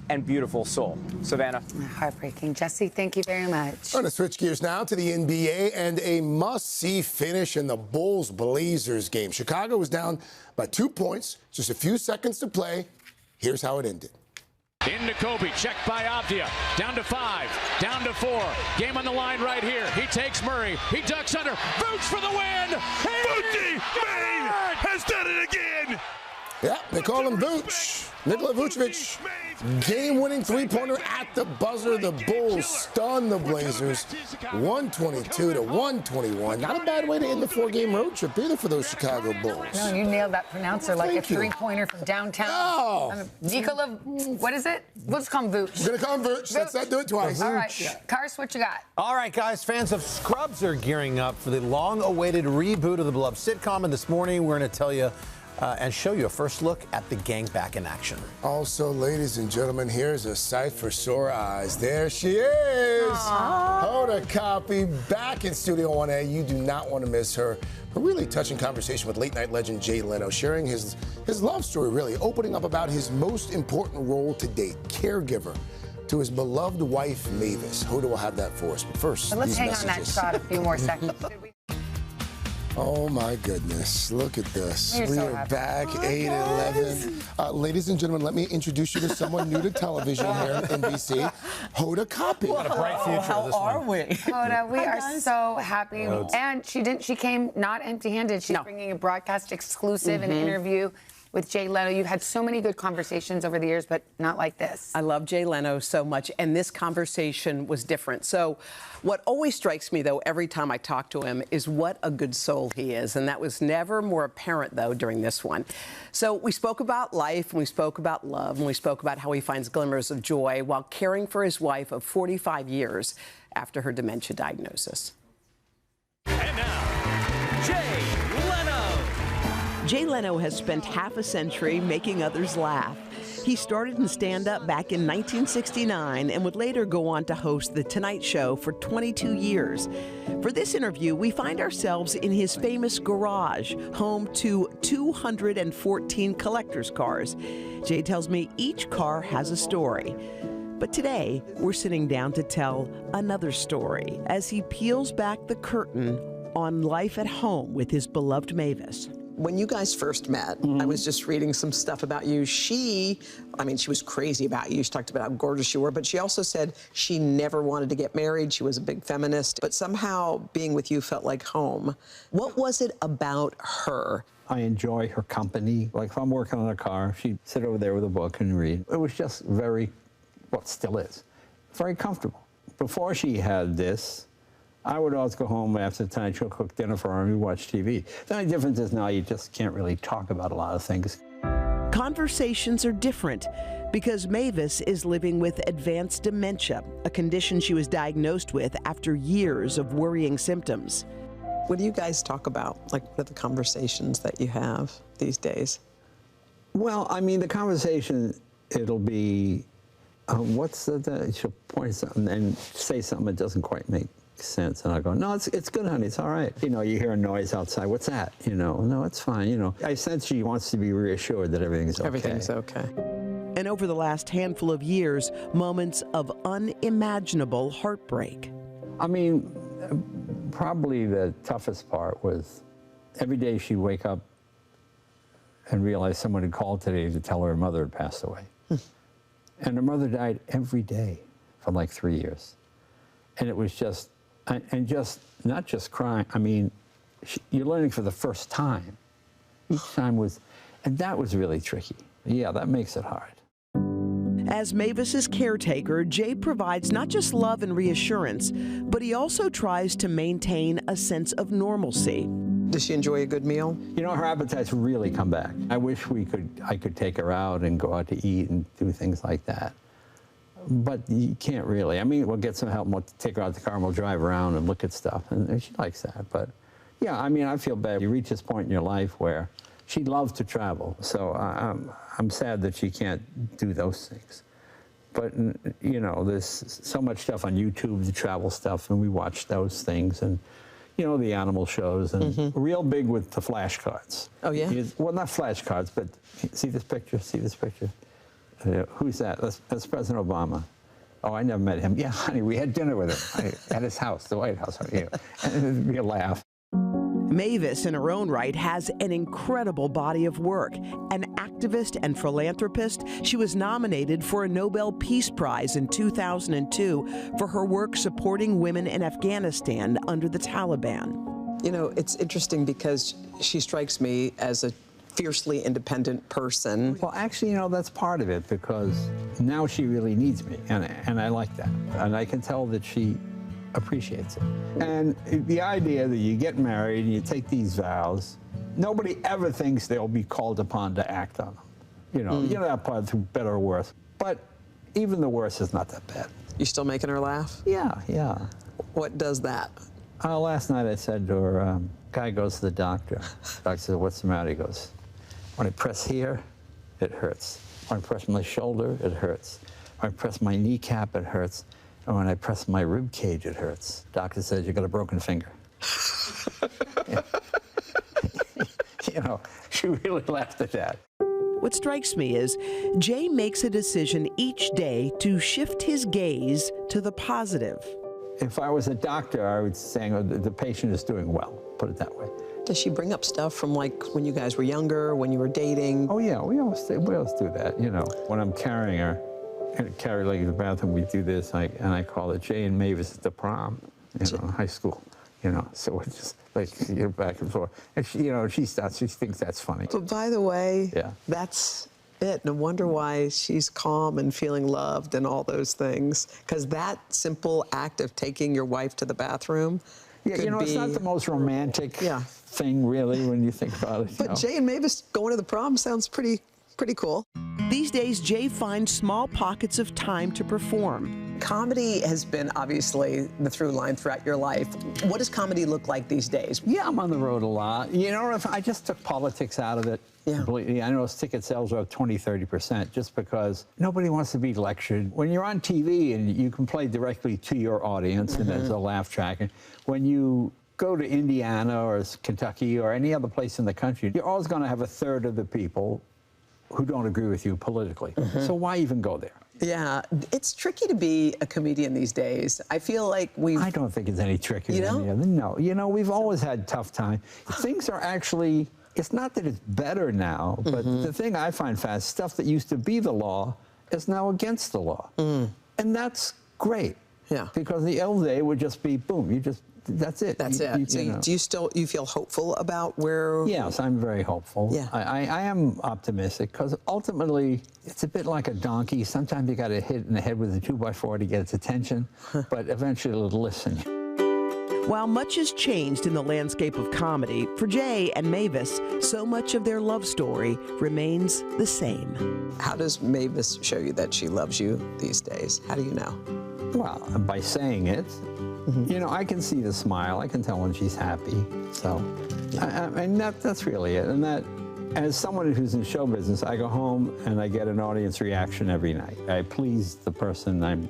and beautiful soul. Savannah. Heartbreaking. Jesse, thank you very much. I'm going to switch gears now to the NBA and a must-see finish in the Bulls-Blazers game. Chicago was down by 2 points, just a few seconds to play. Here's how it ended. Into Kobe, checked by Avdia, down to 5, down to 4. Game on the line right here. He takes Murray, he ducks under, Vooch for the win. Vooch has done it again. Yeah, they call him Vooch. Nikola Vucevic, game-winning three-pointer at the buzzer. The Bulls stun the Blazers 122-121. Not a bad way to end the four-game road trip either for those Chicago Bulls. No, you nailed that pronouncer like Thank a you. three-pointer from downtown. Oh. Nikola, what is it? We'll just call him Vooch. We're going to call him Vooch. Let's not do it twice. All right. Cars, what you got? All right, guys, fans of Scrubs are gearing up for the long-awaited reboot of the beloved sitcom. And this morning, we're going to tell you and show you a first look at the gang back in action. Also, ladies and gentlemen, here's a sight for sore eyes. There she is. Hoda Kotb back in Studio 1A. You do not want to miss her. A really touching conversation with late-night legend Jay Leno, sharing his love story, really, opening up about his most important role to date, caregiver to his beloved wife, Mavis. Hoda will have that for us. But first, But let's these hang messages. on that shot a few more seconds. Oh my goodness, look at this. You're We so are happy. back, 8-11. Ladies and gentlemen, let me introduce you to someone new to television here at NBC, Hoda Kotb. What a bright future How this are one. we? Hoda, we are so happy. Well, And she came not empty-handed. She's bringing a broadcast exclusive, an interview with Jay Leno. You've had so many good conversations over the years, but not like this. I love Jay Leno so much, and this conversation was different. So what always strikes me, though, every time I talk to him is what a good soul he is, and that was never more apparent, though, during this one. So we spoke about life, and we spoke about love, and we spoke about how he finds glimmers of joy while caring for his wife of 45 years after her dementia diagnosis. And now, Jay Leno. Jay Leno has spent half a century making others laugh. He started in stand-up back in 1969 and would later go on to host The Tonight Show for 22 years. For this interview, we find ourselves in his famous garage, home to 214 collector's cars. Jay tells me each car has a story. But today, we're sitting down to tell another story as he peels back the curtain on life at home with his beloved Mavis. When you guys first met, I was just reading some stuff about you. She was crazy about you. She talked about how gorgeous you were, but she also said she never wanted to get married. She was a big feminist, but somehow being with you felt like home. What was it about her? I enjoy her company. Like if I'm working on a car, she'd sit over there with a book and read. It was just still is, very comfortable. Before she had this, I would always go home after the Tonight Show, cook dinner for her, and we watch TV. The only difference is now you just can't really talk about a lot of things. Conversations are different because Mavis is living with advanced dementia, a condition she was diagnosed with after years of worrying symptoms. What do you guys talk about? Like, what are the conversations that you have these days? Well, I mean, the conversation, it'll be, she'll point something and say something that doesn't quite make sense, and I go, no, it's good, honey, it's all right. You hear a noise outside, what's that? No, it's fine, I sense she wants to be reassured that everything's okay. Everything's okay. And over the last handful of years, moments of unimaginable heartbreak. I mean, probably the toughest part was every day she'd wake up and realize someone had called today to tell her mother had passed away. And her mother died every day for like 3 years. And it was just, not just crying, I mean, you're learning for the first time. Each time and that was really tricky. Yeah, that makes it hard. As Mavis's caretaker, Jay provides not just love and reassurance, but he also tries to maintain a sense of normalcy. Does she enjoy a good meal? Her appetite's really come back. I wish I could take her out and go out to eat and do things like that. But you can't really. I mean, we'll get some help. We'll take her out the car and we'll drive around and look at stuff. And she likes that. But yeah, I mean, I feel bad. You reach this point in your life where she loves to travel. So I'm sad that she can't do those things. But, there's so much stuff on YouTube, the travel stuff, and we watch those things. And, the animal shows. And real big with the flashcards. Oh, yeah? Well, not flashcards, but see this picture? See this picture? Who's that? That's President Obama. Oh, I never met him. Yeah, honey, we had dinner with him at his house, the White House. And it'd be a laugh. Mavis, in her own right, has an incredible body of work. An activist and philanthropist, she was nominated for a Nobel Peace Prize in 2002 for her work supporting women in Afghanistan under the Taliban. It's interesting because she strikes me as a fiercely independent person. Well, actually, that's part of it, because now she really needs me, and I like that. And I can tell that she appreciates it. And the idea that you get married and you take these vows, nobody ever thinks they'll be called upon to act on them. You know that part through better or worse. But even the worst is not that bad. You still making her laugh? Yeah. What does that? Last night I said to her, guy goes to the doctor. Doctor says, what's the matter? He goes, when I press here, it hurts. When I press my shoulder, it hurts. When I press my kneecap, it hurts. And when I press my rib cage, it hurts. Doctor says, you got a broken finger. She really laughed at that. What strikes me is Jay makes a decision each day to shift his gaze to the positive. If I was a doctor, I would say the patient is doing well, put it that way. Does she bring up stuff from like when you guys were younger, when you were dating? Oh yeah, we always do that, When I'm carrying her, carry her to the bathroom, we do this, and I call it Jay and Mavis at the prom, high school. So it's just like back and forth. And she thinks that's funny. But by the way, yeah, that's it. No wonder why she's calm and feeling loved and all those things. Because that simple act of taking your wife to the bathroom, it's not the most romantic thing, really, when you think about it. But Jay and Mavis going to the prom sounds pretty cool. These days, Jay finds small pockets of time to perform. Comedy has been obviously the through line throughout your life. What does comedy look like these days? Yeah, I'm on the road a lot. If I just took politics out of it completely, I know ticket sales are up 20-30% just because nobody wants to be lectured. When you're on TV and you can play directly to your audience and there's a laugh track, and when you go to Indiana or Kentucky or any other place in the country, you're always going to have a third of the people who don't agree with you politically. So why even go there? Yeah, it's tricky to be a comedian these days. I feel like I don't think it's any trickier than the other. No, we've always had tough time. Things are actually, it's not that it's better now, but the thing I find fast, stuff that used to be the law is now against the law. And that's great. Yeah. Because the old day would just be, boom, that's it. That's it. So do you feel hopeful about where? Yes, I'm very hopeful. Yeah. I am optimistic because ultimately it's a bit like a donkey. Sometimes you got to hit it in the head with a 2x4 to get its attention, but eventually it'll listen. While much has changed in the landscape of comedy, for Jay and Mavis, so much of their love story remains the same. How does Mavis show you that she loves you these days? How do you know? Well, by saying it. I can see the smile. I can tell when she's happy. So, and that's really it. And that, as someone who's in show business, I go home and I get an audience reaction every night. I please the person I'm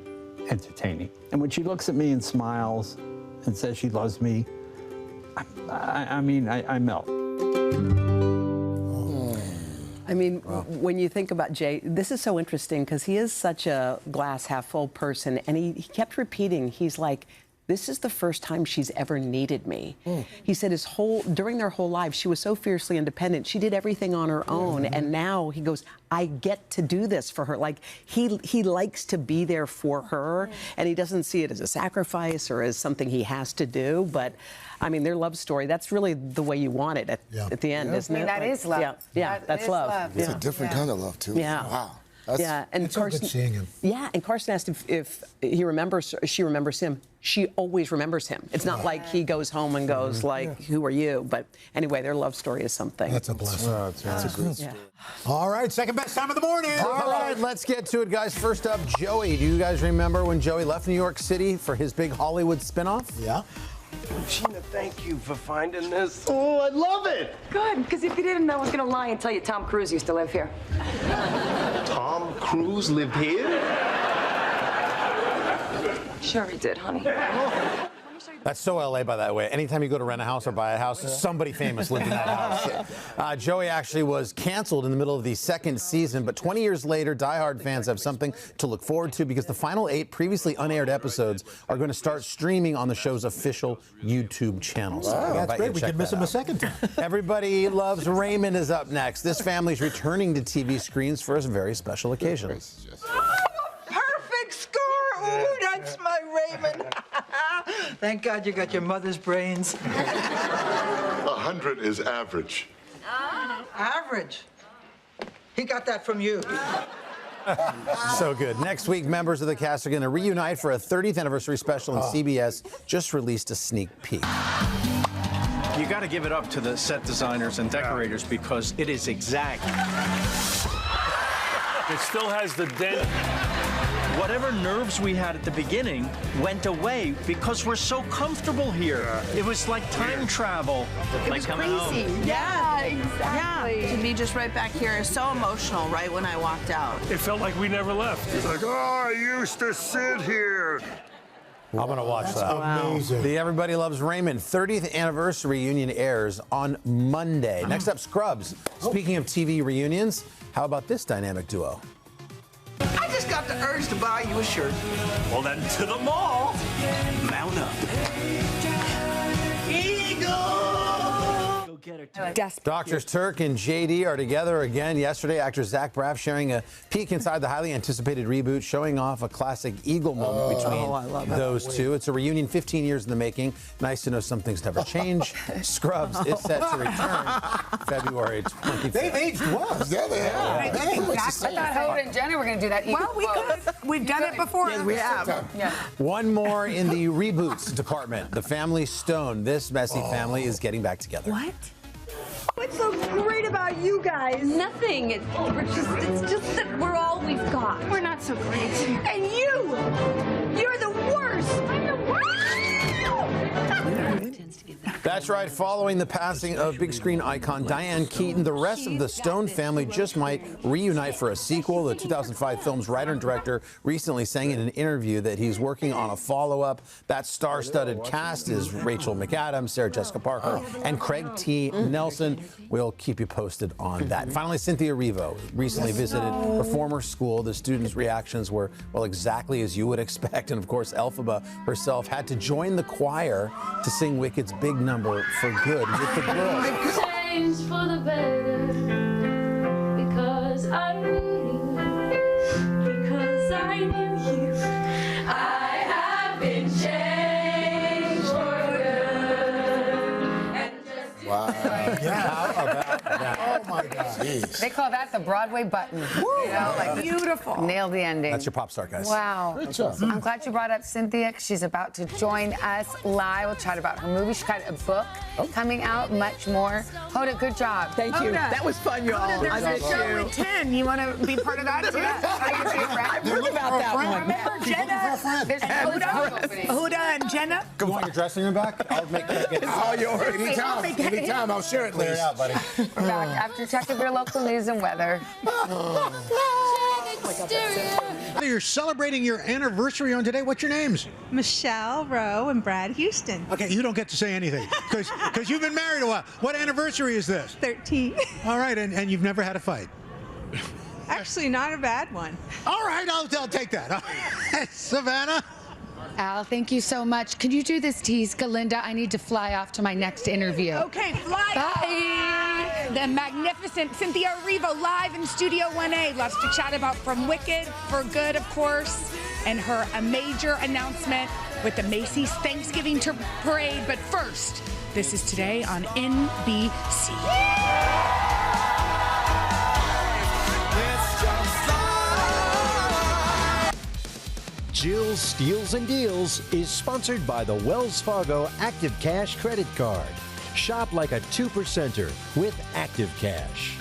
entertaining. And when she looks at me and smiles and says she loves me, I melt. I mean, when you think about Jay, this is so interesting because he is such a glass half full person, and he kept repeating, he's like, this is the first time she's ever needed me. He said during their whole lives, she was so fiercely independent. She did everything on her own. And now he goes, I get to do this for her. Like he likes to be there for her, and he doesn't see it as a sacrifice or as something he has to do. But I mean, their love story, that's really the way you want it at the end, isn't it? That is love. Yeah, that's love. It's a different kind of love, too. Yeah. Wow. And it's Carson, good seeing him. Yeah, and Carson asked if she remembers him. She always remembers him. It's not like he goes home and goes who are you? But anyway, their love story is something. That's a blessing. That's a great story. All right, second best time of the morning. All right, let's get to it, guys. First up, Joey. Do you guys remember when Joey left New York City for his big Hollywood spinoff? Yeah. Gina, thank you for finding this. Oh, I love it. Good, because if you didn't, I was going to lie and tell you Tom Cruise used to live here. Tom Cruise lived here? Sure he did, honey. That's so LA, by the way. Anytime you go to rent a house or buy a house, somebody famous lived in that house. Joey actually was canceled in the middle of the second season, but 20 years later, diehard fans have something to look forward to because the final 8 previously unaired episodes are going to start streaming on the show's official YouTube channel. So that's great. We can miss him a second time. Everybody Loves Raymond is up next. This family's returning to TV screens for a very special occasion. Perfect score! Ooh, that's my Raymond. Thank God you got your mother's brains. 100 is average. Average. He got that from you. So good. Next week, members of the cast are going to reunite for a 30th anniversary special, and CBS just released a sneak peek. You got to give it up to the set designers and decorators because it is exact. It still has the dent. Whatever nerves we had at the beginning went away because we're so comfortable here. It was like time travel. It like was coming crazy. home. Yeah, exactly. Yeah. To be just right back here is so emotional right when I walked out. It felt like we never left. It's like, Oh, I used to sit here. I'm going to watch that. Amazing. The Everybody Loves Raymond 30th anniversary reunion airs on Monday. Next up, Scrubs. Speaking of TV reunions, how about this dynamic duo? I just got the urge to buy you a shirt. Well, then to the mall. Mount up. Go get her. Doctors Turk and JD are together again yesterday. Actor Zach Braff sharing a peek inside the highly anticipated reboot, showing off a classic Eagle moment between those two. It's a reunion 15 years in the making. Nice to know some things never change. Scrubs is set to return February 25th. They've aged well. Yeah, they have. I thought Howard and Jenna were going to do that. Well, we've done it before. Yes, we have. Yeah. One more in the reboots department. The Family Stone. This messy family is getting back together. What? What's so great about you guys? Nothing. It's just that we're all we've got. We're not so great. And you're the worst. I'm the worst. That's right. Following the passing of big screen icon Diane Keaton, the rest of the Stone family just might reunite for a sequel. The 2005 film's writer and director recently saying in an interview that he's working on a follow-up. That star-studded cast is Rachel McAdams, Sarah Jessica Parker, and Craig T. Nelson. We'll keep you posted on that. And finally, Cynthia Erivo recently visited her former school. The students' reactions were, well, exactly as you would expect. And of course, Elphaba herself had to join the choir to sing Wicked's big number For Good with the girls. Changed for the better because I knew you. Because I knew you. I have been changed for good. And just Wow. How about that? Oh my God. Jeez. They call that the Broadway button. You know, like Beautiful. nailed the ending. That's your pop star, guys. Wow. Great job. I'm glad you brought up Cynthia 'cause she's about to join us live. We'll chat about her movie. She's got a book coming out, much more. Hoda, good job. Thank you. Hoda. That was fun, y'all. Hoda, there's I a miss show you. at 10. You want to be part of that too? I heard about that one. Remember Jenna There's and Hoda and Jenna? You want your dressing room back? I'll make that get All yours. Anytime. I'll share it clear later. out, buddy. We're back after checking your local news and weather. You're celebrating your anniversary on today. What's your names? Michelle Rowe and Brad Houston. Okay, you don't get to say anything because you've been married a while. What anniversary is this? 13. All right, and you've never had a fight. Actually, not a bad one. All right, I'll take that. Savannah? Al, thank you so much. Could you do this tease, Galinda? I need to fly off to my next interview. Okay, fly. Bye. The magnificent Cynthia Erivo live in Studio 1A. Lots to chat about from Wicked, For Good, of course, and her a major announcement with the Macy's Thanksgiving Parade. But first, this is today on NBC. Jill's Steals and Deals is sponsored by the Wells Fargo Active Cash Credit Card. Shop like a 2%er with Active Cash.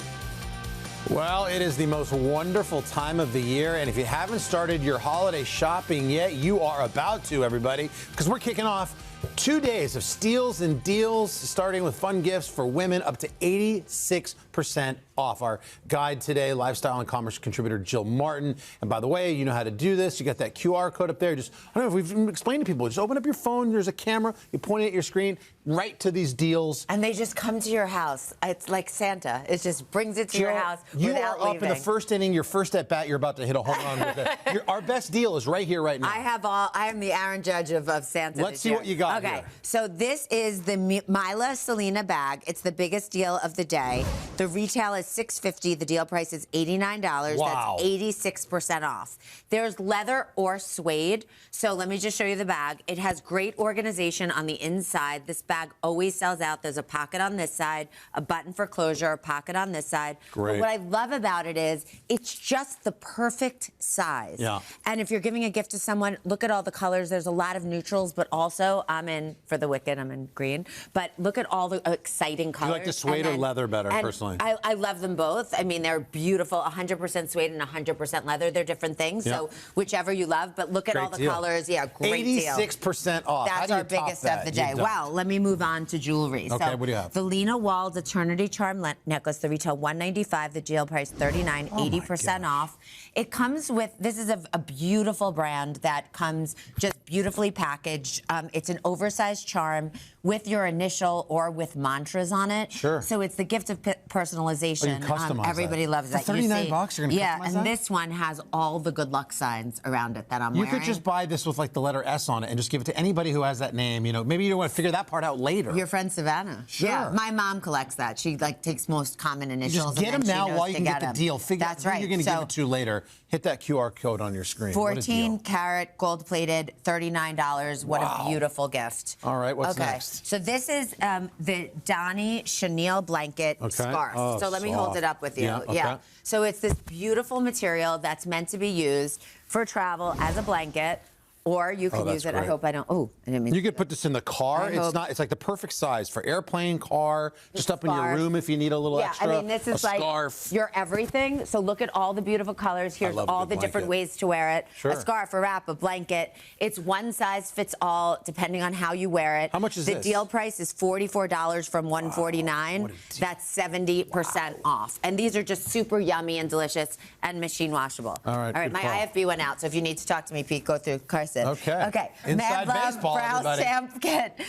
Well, it is the most wonderful time of the year, and if you haven't started your holiday shopping yet, you are about to, everybody, because we're kicking off 2 days of steals and deals, starting with fun gifts for women up to 86% off. Our guide today, lifestyle and commerce contributor Jill Martin. And by the way, you know how to do this. You got that QR code up there. Just, I don't know if we've explained to people, just open up your phone. There's a camera. You point it at your screen, right to these deals. And they just come to your house. It's like Santa. It just brings it to your house You without are up leaving. in the first inning, your first at bat. You're about to hit a home run with it. Our best deal is right here, right now. I am the Aaron Judge of Santa. Let's see what you got. got Okay, here? so this is the Mila Selena bag. It's the biggest deal of the day. The retail is $6.50. The deal price is $89. Wow. That's 86% off. There's leather or suede. So let me just show you the bag. It has great organization on the inside. This bag always sells out. There's a pocket on this side, a button for closure, a pocket on this side. Great. But what I love about it is it's just the perfect size. Yeah. And if you're giving a gift to someone, look at all the colors. There's a lot of neutrals, but also I'm in, for the Wicked, I'm in green. But look at all the exciting colors. You like the suede or leather better, and personally? I love them both. I mean, they're beautiful. 100% suede and 100% leather. They're different things. Yeah. So whichever you love, but look at Great all the deal. colors. Yeah, great deal. 86% off. How That's do you our top biggest that? of the day. You don't. Wow, let me move on to jewelry. Okay, so what do you have? The Lena Wald's Eternity Charm necklace, the retail $195, the deal price $39, 80% off. It comes with, this is a beautiful brand that comes just beautifully packaged. It's an oversized charm with your initial or with mantras on it. Sure. So it's the gift of personalization. Oh, you customize everybody that. loves For that. $39, see, you're gonna yeah, customize and that? this one has all the good luck signs around it that I'm You wearing. could just buy this with like the letter S on it and just give it to anybody who has that name. You know, maybe you don't want to figure that part out later. Your friend Savannah. Sure. Yeah, my mom collects that. She like takes most common initials. Just get and them then now she knows while you to can get the 'em. deal. Figure That's out right. who you're going to So, give it to later. Hit that QR code on your screen. What a deal. 14 karat gold plated, $39. What Wow. a beautiful gift. All right, what's okay. next? So this is the Donnie chenille blanket Okay. scarf. Oh, so let me hold soft. it up with you. Yeah, okay. So it's this beautiful material that's meant to be used for travel as a blanket, or you can that's use it. I great. hope I don't. Oh, I didn't mean. You could put this in the car. I It's hope- not. It's like the perfect size for airplane, car, just up in your Scarf. room if you need a little Yeah, extra. I mean, this is a like scarf. your everything. So look at all the beautiful colors. Here's love a all good the different blanket. ways to wear it. Sure. A scarf, a wrap, a blanket. It's one size fits all, depending on how you wear it. How much is the this? deal price is $44 from $149. That's 70% off. And these are just super yummy and delicious and machine washable. All right, All right. good My call. IFB went out, so if you need to talk to me, Pete, go through Carson. Okay. Okay. Inside Mad Love baseball, Brow everybody. Stamp Kit.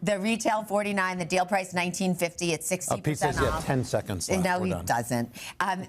The retail $49, the deal price $19.50. It's 60% Pete says you have off. 10 seconds left. No, We're he done. doesn't.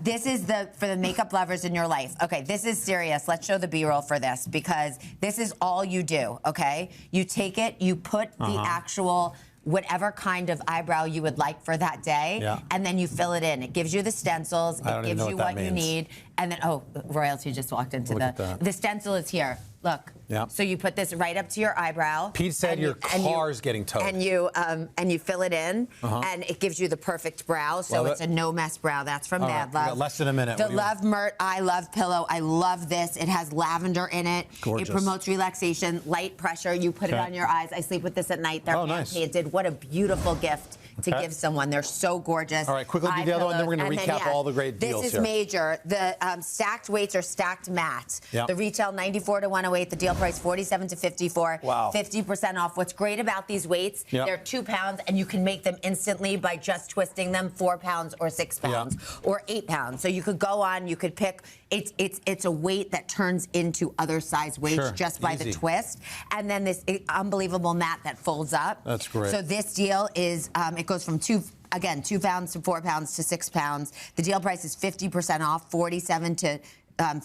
This is for the makeup lovers in your life. Okay, this is serious. Let's show the B-roll for this because this is all you do, okay? You take it, you put the actual whatever kind of eyebrow you would like for that day, Yeah. and then you fill it in. It gives you the stencils. I don't It even gives know you what that what you means. need. And then, oh, royalty just walked into Look at that. the stencil is here. Look. Yeah. So you put this right up to your eyebrow. Pete said and your and car's getting towed. And you fill it in, and it gives you the perfect brow. So Love it's it. a no mess brow. That's from All right, Mad we Love. got less than a minute. The What do you want? Love Mert I Love pillow. I love this. It has lavender in it. Gorgeous. It promotes relaxation, light pressure. You put it Okay. on your eyes. I sleep with this at night. They're Oh, nice. hand-painted. What a beautiful gift to Okay. give someone. They're so gorgeous. All right, quickly do Eye the other one, then we're pillows. gonna And then, recap all the great this deals is here. major. The stacked weights are stacked mats. Yep. The retail $94 to $108. The deal price $47 to $54. Wow. 50% off. What's great about these weights, Yep. they're 2 pounds, and you can make them instantly by just twisting them 4 pounds or 6 pounds or 8 pounds. So you could go on, you could pick. It's a weight that turns into other size weights Sure. just by Easy. the twist. And then this unbelievable mat that folds up. That's great. So this deal is, it goes from 2 pounds to 4 pounds to 6 pounds. The deal price is 50% off, 47 to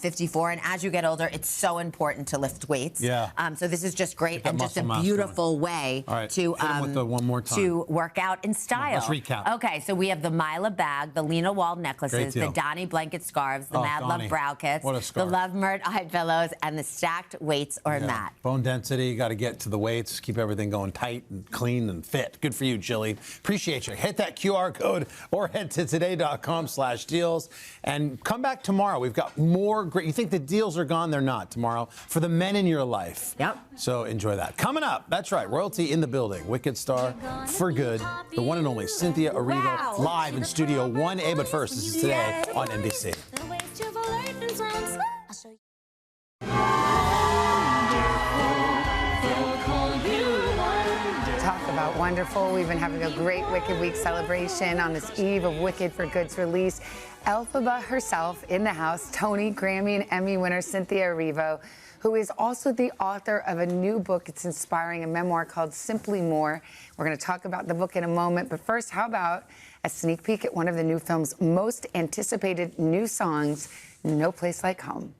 54, and as you get older, it's so important to lift weights. Yeah. So this is just great Get that and just a muscle mass beautiful way All right, to hit 'em with the one more time. to work out in style. Let's recap. Okay, so we have the Mila bag, the Lena Wald necklaces, Great the deal. Donnie blanket scarves, the Oh, Mad Donnie. Love brow kits, What a the scarf. Love Mert eye pillows, and the stacked weights or Yeah. mat. Bone density, you got to get to the weights, keep everything going tight and clean and fit. Good for you, Jilly. Appreciate you. Hit that QR code or head to today.com/deals and come back tomorrow. We've got more great. You think the deals are gone? They're not tomorrow. For the men in your life. Yep. So enjoy that. Coming up, that's right, royalty in the building. Wicked star for good. The one and only Cynthia Erivo live in Studio 1A. But first, this is Today on NBC. Talk about wonderful. We've been having a great Wicked Week celebration on this eve of Wicked for Good's release. Elphaba herself in the house, Tony, Grammy, and Emmy winner Cynthia Erivo, who is also the author of a new book. It's inspiring, a memoir called Simply More. We're going to talk about the book in a moment. But first, how about a sneak peek at one of the new film's most anticipated new songs, No Place Like Home.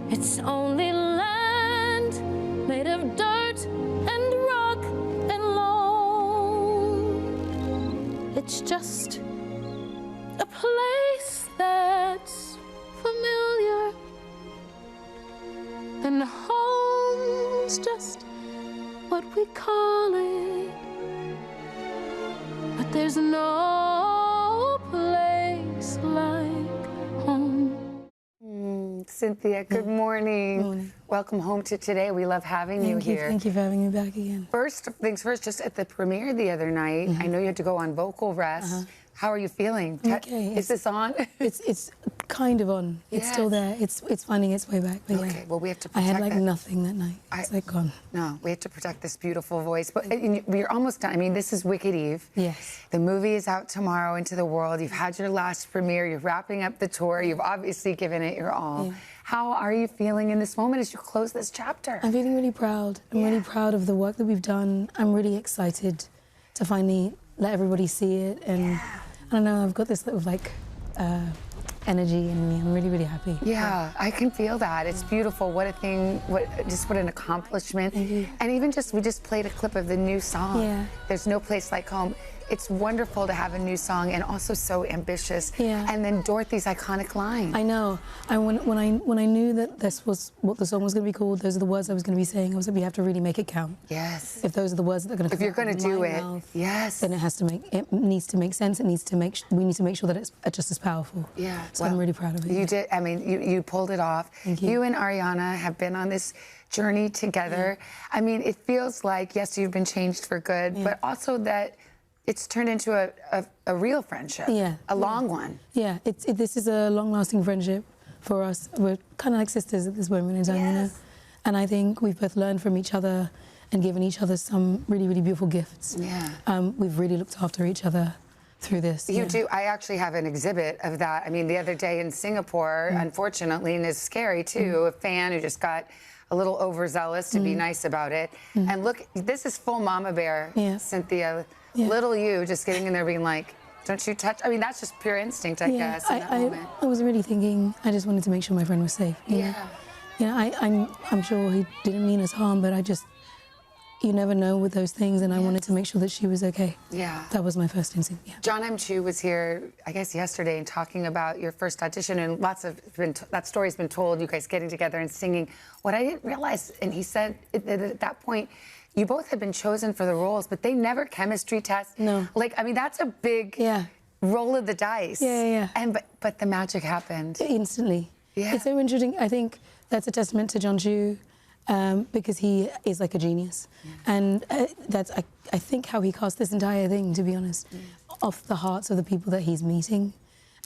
It's only land made of dirt and rocks It's just a place that's familiar, and home's just what we call it. But there's no place like home. Cynthia, good morning. Welcome home to Today. We love having you here. Thank you for having me back again. First things first, just at the premiere the other night, I know you had to go on vocal rest. How are you feeling? Okay. Is this on? It's kind of on. It's still there. It's finding its way back. But okay, well, we have to I protect had like that. nothing that night. It's like gone. No, we have to protect this beautiful voice. But you're almost done. I mean, this is Wicked Eve. Yes. The movie is out tomorrow into the world. You've had your last premiere. You're wrapping up the tour. You've obviously given it your all. Yeah. How are you feeling in this moment as you close this chapter? I'm feeling really proud. I'm really proud of the work that we've done. I'm really excited to finally let everybody see it. And I don't know, I've got this little like energy in me. I'm really, really happy. Yeah, I can feel that. It's beautiful. What a thing, what an accomplishment. And even we just played a clip of the new song. Yeah. There's No Place Like Home. It's wonderful to have a new song and also so ambitious. Yeah. And then Dorothy's iconic line. I know. When I knew that this was what the song was going to be called, those are the words I was going to be saying, I was like, we have to really make it count. Yes. If those are the words that are going to come If you're going to do it, yes. Then it needs to make sense. We need to make sure that it's just as powerful. Yeah. So I'm really proud of it. You did. I mean, you pulled it off. Thank you. You and Ariana have been on this journey together. I mean, it feels like, yes, you've been changed for good, but also that it's turned into a real friendship. Yeah. A long one. Yeah. This is a long-lasting friendship for us. We're kind of like sisters at this moment in time, you know? And I think we've both learned from each other and given each other some really, really beautiful gifts. Yeah. We've really looked after each other through this. You do. I actually have an exhibit of that. I mean, the other day in Singapore, unfortunately, and it's scary too, a fan who just got a little overzealous to be nice about it. And look, this is full mama bear, Cynthia. Yeah. Little you just getting in there being like, don't you touch? I mean, that's just pure instinct, I guess, in that moment. I wasn't really thinking. I just wanted to make sure my friend was safe. You know? You know, I'm sure he didn't mean us harm, but you never know with those things, and I wanted to make sure that she was okay. Yeah. That was my first instinct. Yeah. John M. Chu was here, I guess, yesterday, and talking about your first audition, and that story's been told, you guys getting together and singing. What I didn't realize, and he said that at that point, you both had been chosen for the roles, but they never chemistry test. No. Like, I mean, that's a big roll of the dice. Yeah. And but the magic happened instantly. Yeah. It's so interesting. I think that's a testament to John Chu, because he is like a genius, and that's I think how he cast this entire thing, to be honest, off the hearts of the people that he's meeting,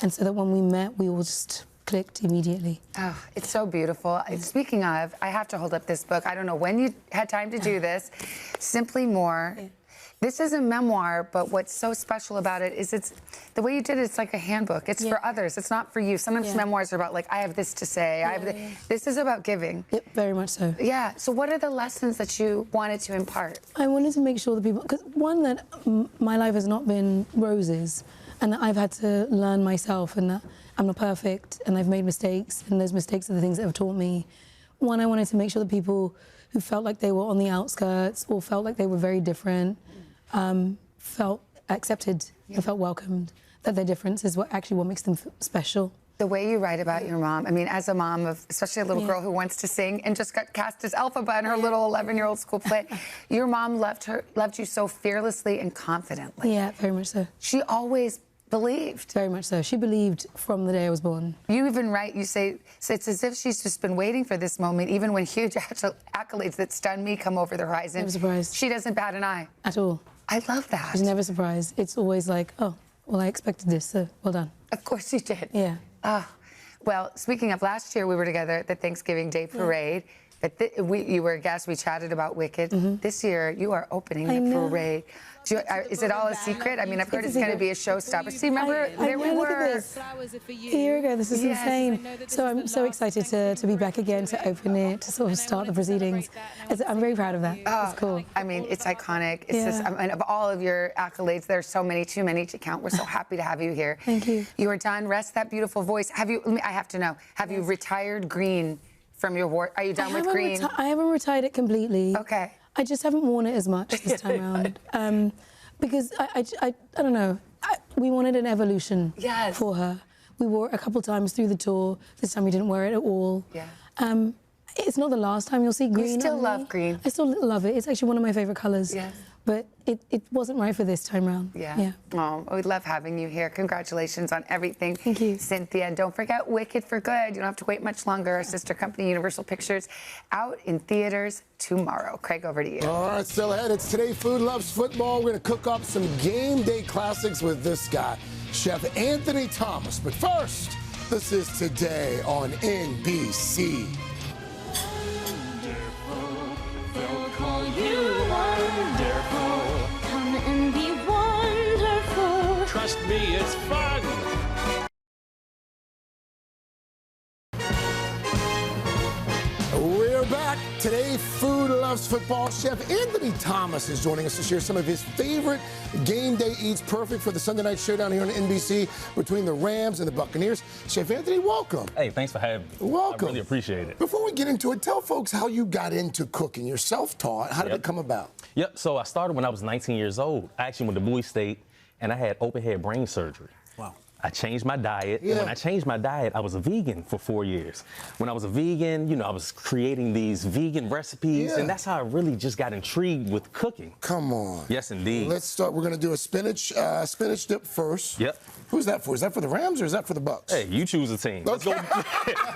and so that when we met, we all just clicked immediately. Oh, it's so beautiful. Speaking of, I have to hold up this book. I don't know when you had time to do this. Simply More. This is a memoir, but what's so special about it is it's the way you did it. It's like a handbook. It's for others. It's not for you. Sometimes memoirs are about like, I have this to say. This is about giving. Yep, very much so. Yeah. So what are the lessons that you wanted to impart? I wanted to make sure that people, because one, that my life has not been roses, and that I've had to learn myself, and that I'm not perfect, and I've made mistakes, and those mistakes are the things that have taught me. One, I wanted to make sure that people who felt like they were on the outskirts or felt like they were very different felt accepted and felt welcomed, that their difference is what makes them special. The way you write about your mom, I mean, as a mom of especially a little girl who wants to sing and just got cast as Elphaba in her little 11-year-old school play, your mom loved you so fearlessly and confidently. Yeah, very much so. She always believed. Very much so. She believed from the day I was born. You even write, you say, it's as if she's just been waiting for this moment, even when huge accolades that stun me come over the horizon. Never surprised. She doesn't bat an eye. At all. I love that. She's never surprised. It's always like, oh, well, I expected this, so well done. Of course you did. Yeah. Well, speaking of last year, we were together at the Thanksgiving Day Parade. But you were a guest. We chatted about Wicked. This year, you are opening the parade. Is it all a secret? I mean, I've heard it's going to be a showstopper. See, remember, there we look were. at this. A year ago, this is insane. So I'm so excited to be back again, to open it, to sort of start the proceedings. I'm very proud of that. It's cool. I mean, it's iconic. It's just, I mean, of all of your accolades, there's so many, too many to count. We're so happy to have you here. Thank you. You are done. Rest that beautiful voice. I have to know, have you retired green from your war? Are you done with green? I haven't retired it completely. Okay. I just haven't worn it as much this time around. Because I don't know. we wanted an evolution Yes. for her. We wore it a couple times through the tour. This time we didn't wear it at all. Yeah. It's not the last time you'll see green. still on love me. green. I still love it. It's actually one of my favorite colors. Yes. But it wasn't right for this time round. Yeah. Oh, we love having you here. Congratulations on everything. Thank you. Cynthia. And don't forget Wicked for Good. You don't have to wait much longer. Our sister company, Universal Pictures, out in theaters tomorrow. Craig, over to you. All right, still ahead. It's Today Food Loves Football. We're going to cook up some game day classics with this guy, Chef Anthony Thomas. But first, this is Today on NBC. They'll call you wonderful. Come and be wonderful. Trust me, it's fun. We're back. Today, Food Loves Football. Chef Anthony Thomas is joining us to share some of his favorite game day eats, perfect for the Sunday night showdown here on NBC between the Rams and the Buccaneers. Chef Anthony, welcome. Hey, thanks for having me. Welcome. I really appreciate it. Before we get into it, tell folks how you got into cooking. You're self-taught. How did it come about? Yep, so I started when I was 19 years old. I actually went to Bowie State, and I had open head brain surgery. Wow. I changed my diet, Yeah. and when I changed my diet, I was a vegan for 4 years. When I was a vegan, you know, I was creating these vegan recipes, Yeah. and that's how I really just got intrigued with cooking. Come on. Yes, indeed. Let's start. We're going to do a spinach dip first. Yep. Who's that for? Is that for the Rams or is that for the Bucks? Hey, you choose a team. Let's go.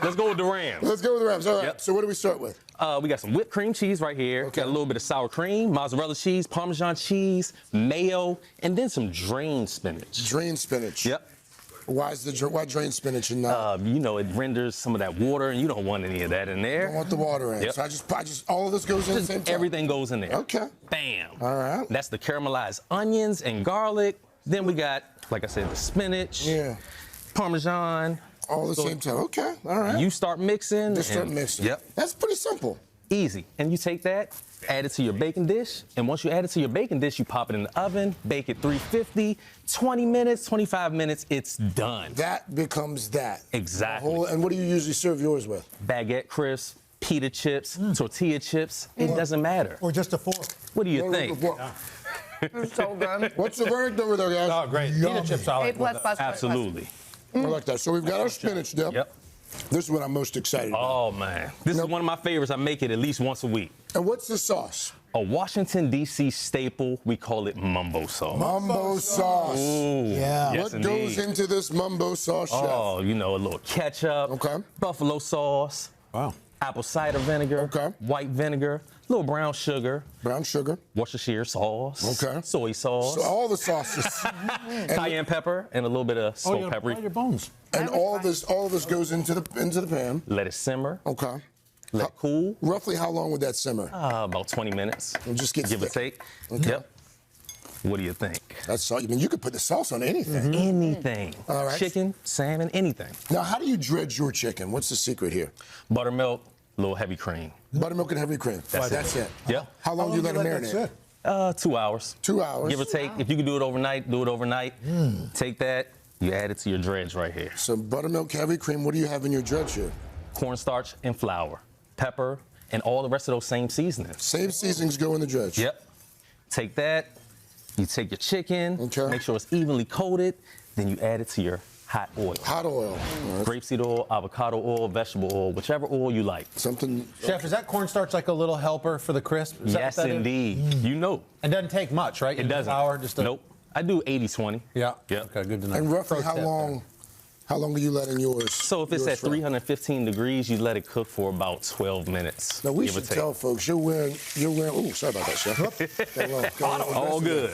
Let's go with the Rams. Let's go with the Rams. All right. Yep. So what do we start with? We got some whipped cream cheese right here. Got a little bit of sour cream, mozzarella cheese, Parmesan cheese, mayo, and then some drained spinach. Drained spinach. Yep. Why drained spinach and not? You know, it renders some of that water, and you don't want any of that in there. Don't want the water in. Yep. So I just all of this goes in at the same time? Everything goes in there. Okay. Bam. All right. That's the caramelized onions and garlic. Then we got, like I said, the spinach. Yeah. Parmesan. All at the same time. Okay. All right. You start mixing. Just start mixing. Yep. That's pretty simple. Easy. And you take that, add it to your baking dish, and once you add it to your baking dish, you pop it in the oven, bake it 350, 20 minutes, 25 minutes, it's done. That becomes that. Exactly. And what do you usually serve yours with? Baguette crisp, pita chips, tortilla chips, it doesn't matter. Or just a fork. What do you think? It's so good. What's the verdict over there, guys? Oh, great. Pita chips, I like. A++. Absolutely. I like that. So we've got our spinach dip. Yep. This is what I'm most excited about. Oh, man. This is one of my favorites. I make it at least once a week. And what's the sauce? A Washington, D.C. staple. We call it mumbo sauce. Mumbo sauce. Ooh. Yeah. Yes, What goes indeed. into this mumbo sauce, chef? Oh, you know, a little ketchup. Okay. Buffalo sauce. Wow. Apple cider vinegar. Okay. White vinegar. Little brown sugar. Brown sugar. Worcestershire sauce. Okay. Soy sauce. So all the sauces. Cayenne pepper and a little bit of smoked you're pepper. gonna fry your bones. And all of this goes into the pan. Let it simmer. Okay. Let it cool. Roughly how long would that simmer? About 20 minutes. It just gets Give or thick. take. Okay. Yep. What do you think? That's all. I mean, you could put the sauce on anything. Anything. All right. Chicken, salmon, anything. Now, how do you dredge your chicken? What's the secret here? Buttermilk, a little heavy cream. Buttermilk and heavy cream. That's it. Yep. How long do you let it marinate? 2 hours. 2 hours. Give or take. If you can do it overnight, do it overnight. Take that, you add it to your dredge right here. So buttermilk, heavy cream. What do you have in your dredge here? Cornstarch and flour, pepper, and all the rest of those same seasonings. Same seasonings go in the dredge. Yep. Take that, you take your chicken, Okay. make sure it's evenly coated, then you add it to your hot oil. Hot oil. All right. Grapeseed oil, avocado oil, vegetable oil, whichever oil you like. Something. Chef, is that cornstarch like a little helper for the crisp? Is that Yes, what that is? indeed. You know. It doesn't take much, right? It doesn't. Flour, just a... Nope. I do 80-20. Yeah. Yep. Okay, good to know. And roughly Pro how tip long? there. How long are you letting yours? So if it's yours at fry? 315 degrees, you let it cook for about 12 minutes. Now we give or should take. tell folks you're wearing. Oh, sorry about that, chef. All good.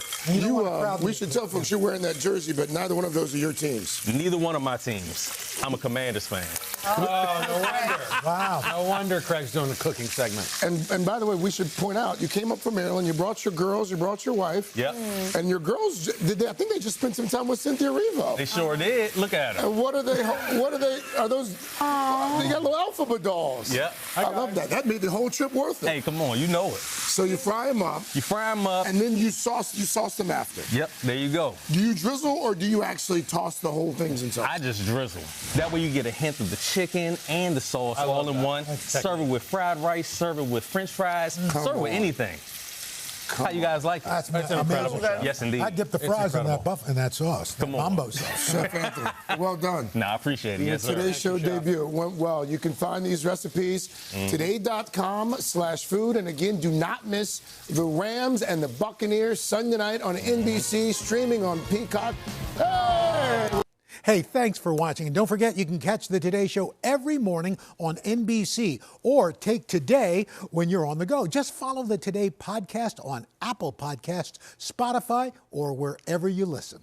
We should tell folks you're wearing that jersey, but neither one of those are your teams. Neither one of my teams. I'm a Commanders fan. Oh, no wonder. Wow. No wonder Craig's doing the cooking segment. And by the way, we should point out you came up from Maryland. You brought your girls. You brought your wife. Yep. And your girls I think they just spent some time with Cynthia Erivo. They sure did. Look at her. And what are they? Are those? They got little alphabet dolls. Yep. I love that. That made the whole trip worth it. Hey, come on, you know it. So you fry them up. You fry them up. And then you sauce them after. Yep, there you go. Do you drizzle or do you actually toss the whole things in sauce? I just drizzle. That way you get a hint of the chicken and the sauce all in one. Serve it with fried rice, serve it with French fries, serve it with anything. How you guys like it? That's It's amazing. incredible. Yes, indeed. I dip the It's fries in incredible. that in that sauce, that Come on. mambo sauce. Chef Anthony, well done. Nah, I appreciate it. Yes, sir. Today's show debut. It went well. You can find these recipes today.com/food. And again, do not miss the Rams and the Buccaneers Sunday night on NBC, streaming on Peacock. Hey! Hey, thanks for watching. And don't forget, you can catch the Today Show every morning on NBC or take Today when you're on the go. Just follow the Today podcast on Apple Podcasts, Spotify, or wherever you listen.